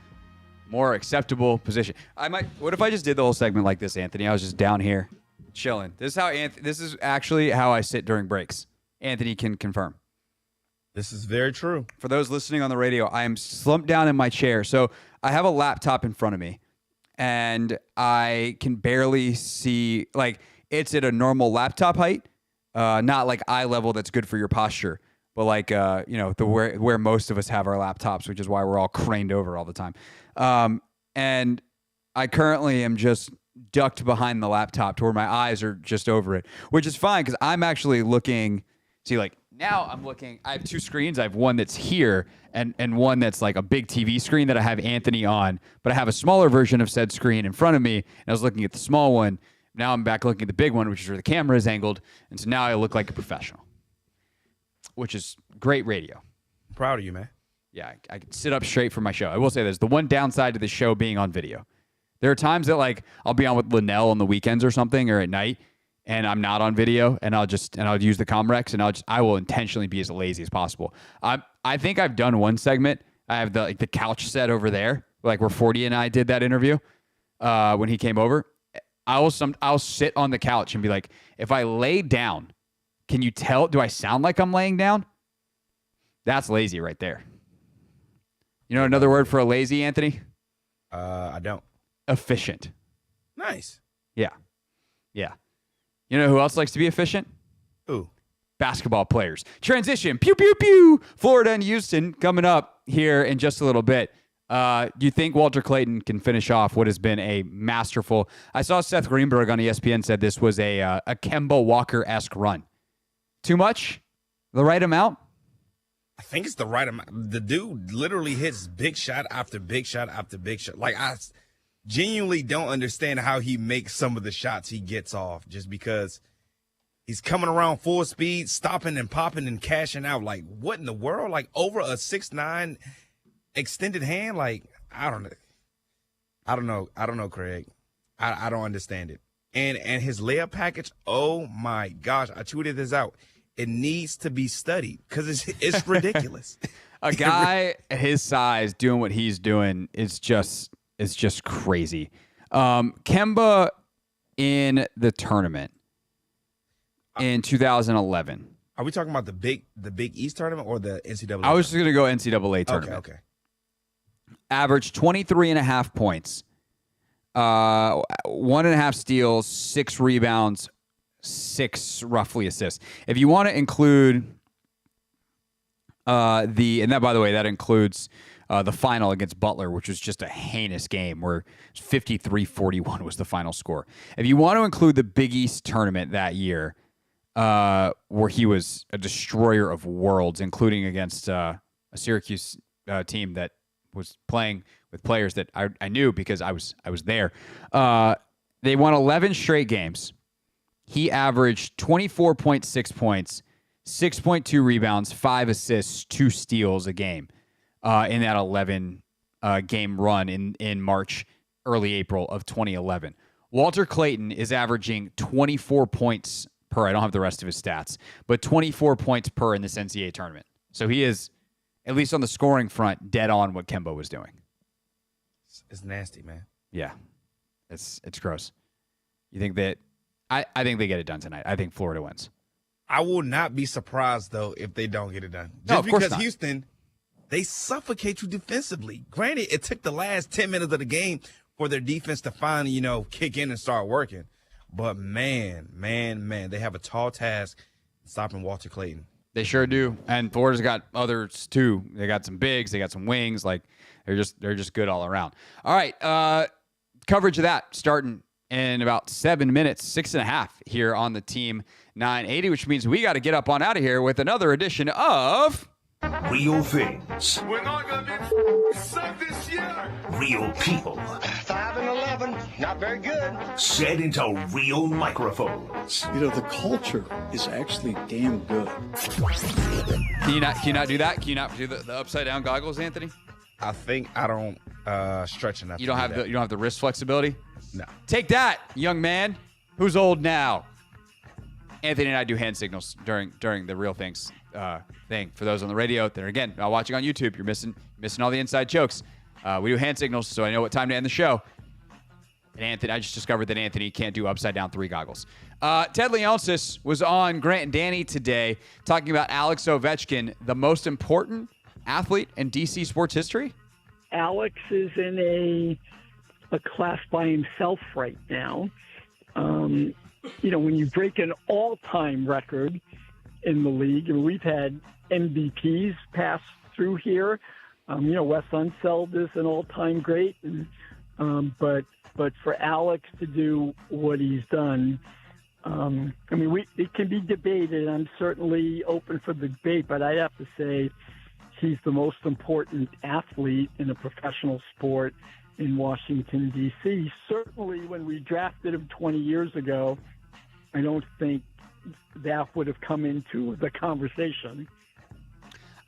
more acceptable position. What if I just did the whole segment like this, Anthony? I was just down here chilling. This is actually how I sit during breaks. Anthony can confirm. This is very true. For those listening on the radio, I am slumped down in my chair. So I have a laptop in front of me, and I can barely see, like, it's at a normal laptop height, not like eye level that's good for your posture, but like, where most of us have our laptops, which is why we're all craned over all the time. And I currently am just ducked behind the laptop to where my eyes are just over it, which is fine because I'm actually looking, now I'm looking, I have two screens. I have one that's here and one that's like a big TV screen that I have Anthony on, but I have a smaller version of said screen in front of me, and I was looking at the small one. Now I'm back looking at the big one, which is where the camera is angled, and so now I look like a professional, which is great radio. Proud of you, man. Yeah, I can sit up straight for my show. I will say there's the one downside to the show being on video. There are times that like I'll be on with Linnell on the weekends or something or at night, and I'm not on video, and I'll use the Comrex, and I will intentionally be as lazy as possible. I think I've done one segment. I have the couch set over there, like where 40 and I did that interview when he came over. I'll sit on the couch and be like, if I lay down, can you tell? Do I sound like I'm laying down? That's lazy right there. You know another word for a lazy, Anthony? I don't. Efficient. Nice. Yeah. You know who else likes to be efficient? Who? Basketball players. Transition. Pew, pew, pew. Florida and Houston coming up here in just a little bit. Do you think Walter Clayton can finish off what has been a masterful... I saw Seth Greenberg on ESPN said this was a Kemba Walker-esque run. Too much? The right amount? I think it's the right amount. The dude literally hits big shot after big shot after big shot. Like, I genuinely don't understand how he makes some of the shots he gets off just because he's coming around full speed, stopping and popping and cashing out. Like, what in the world? Like, over a 6'9" extended hand? Like, I don't know, Craig. I don't understand it. And his layup package, oh, my gosh. I tweeted this out. It needs to be studied because it's ridiculous. A guy his size doing what he's doing is just crazy. Kemba in the tournament in 2011. Are we talking about the Big East tournament or the NCAA? I was just going to go NCAA tournament. Okay. Averaged 23.5 points, 1.5 steals, 6 rebounds, 6 roughly assists. If you want to include that includes the final against Butler, which was just a heinous game where 53-41 was the final score. If you want to include the Big East tournament that year, where he was a destroyer of worlds, including against a Syracuse team that was playing with players that I knew because I was there. They won 11 straight games. He averaged 24.6 points, 6.2 rebounds, 5 assists, 2 steals a game in that 11 game run in March, early April of 2011. Walter Clayton is averaging 24 points per. I don't have the rest of his stats, but 24 points per in this NCAA tournament. So he is, at least on the scoring front, dead on what Kemba was doing. It's nasty, man. Yeah, it's gross. You think that? I think they get it done tonight. I think Florida wins. I will not be surprised, though, if they don't get it done. Just no, of course because not. Houston, they suffocate you defensively. Granted, it took the last 10 minutes of the game for their defense to finally, kick in and start working. But, man, they have a tall task stopping Walter Clayton. They sure do. And Florida's got others, too. They got some bigs. They got some wings. Like, they're just good all around. All right, coverage of that starting in about 7 minutes, 6.5 here on the Team 980, which means we got to get up on out of here with another edition of Real Things. We're not going to be sucked this year. Real people. 5 and 11, not very good. Said into real microphones. The culture is actually damn good. Can you not do that? Can you not do the upside down goggles, Anthony? I think I don't stretch enough. You don't have the wrist flexibility? No. Take that, young man. Who's old now? Anthony and I do hand signals during the Real Things thing. For those on the radio that are, again, watching on YouTube, you're missing all the inside jokes. We do hand signals, so I know what time to end the show. And Anthony, I just discovered that Anthony can't do upside down 3 goggles. Ted Leonsis was on Grant and Danny today talking about Alex Ovechkin, the most important athlete in DC sports history. Alex is in a class by himself right now. When you break an all-time record in the league, and we've had MVPs pass through here. Wes Unseld is an all-time great, but for Alex to do what he's done, it can be debated. I'm certainly open for the debate, but I'd have to say he's the most important athlete in a professional sport in Washington, D.C. Certainly when we drafted him 20 years ago, I don't think that would have come into the conversation.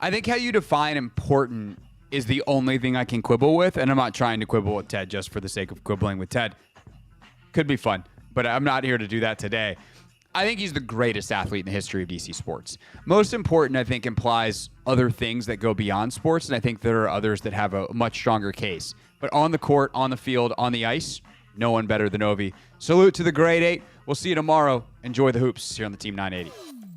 I think how you define important is the only thing I can quibble with, and I'm not trying to quibble with Ted just for the sake of quibbling with Ted. Could be fun, but I'm not here to do that today. I think he's the greatest athlete in the history of DC sports. Most important, I think, implies other things that go beyond sports, and I think there are others that have a much stronger case. But on the court, on the field, on the ice, no one better than Ovi. Salute to the grade 8. We'll see you tomorrow. Enjoy the hoops here on the Team 980.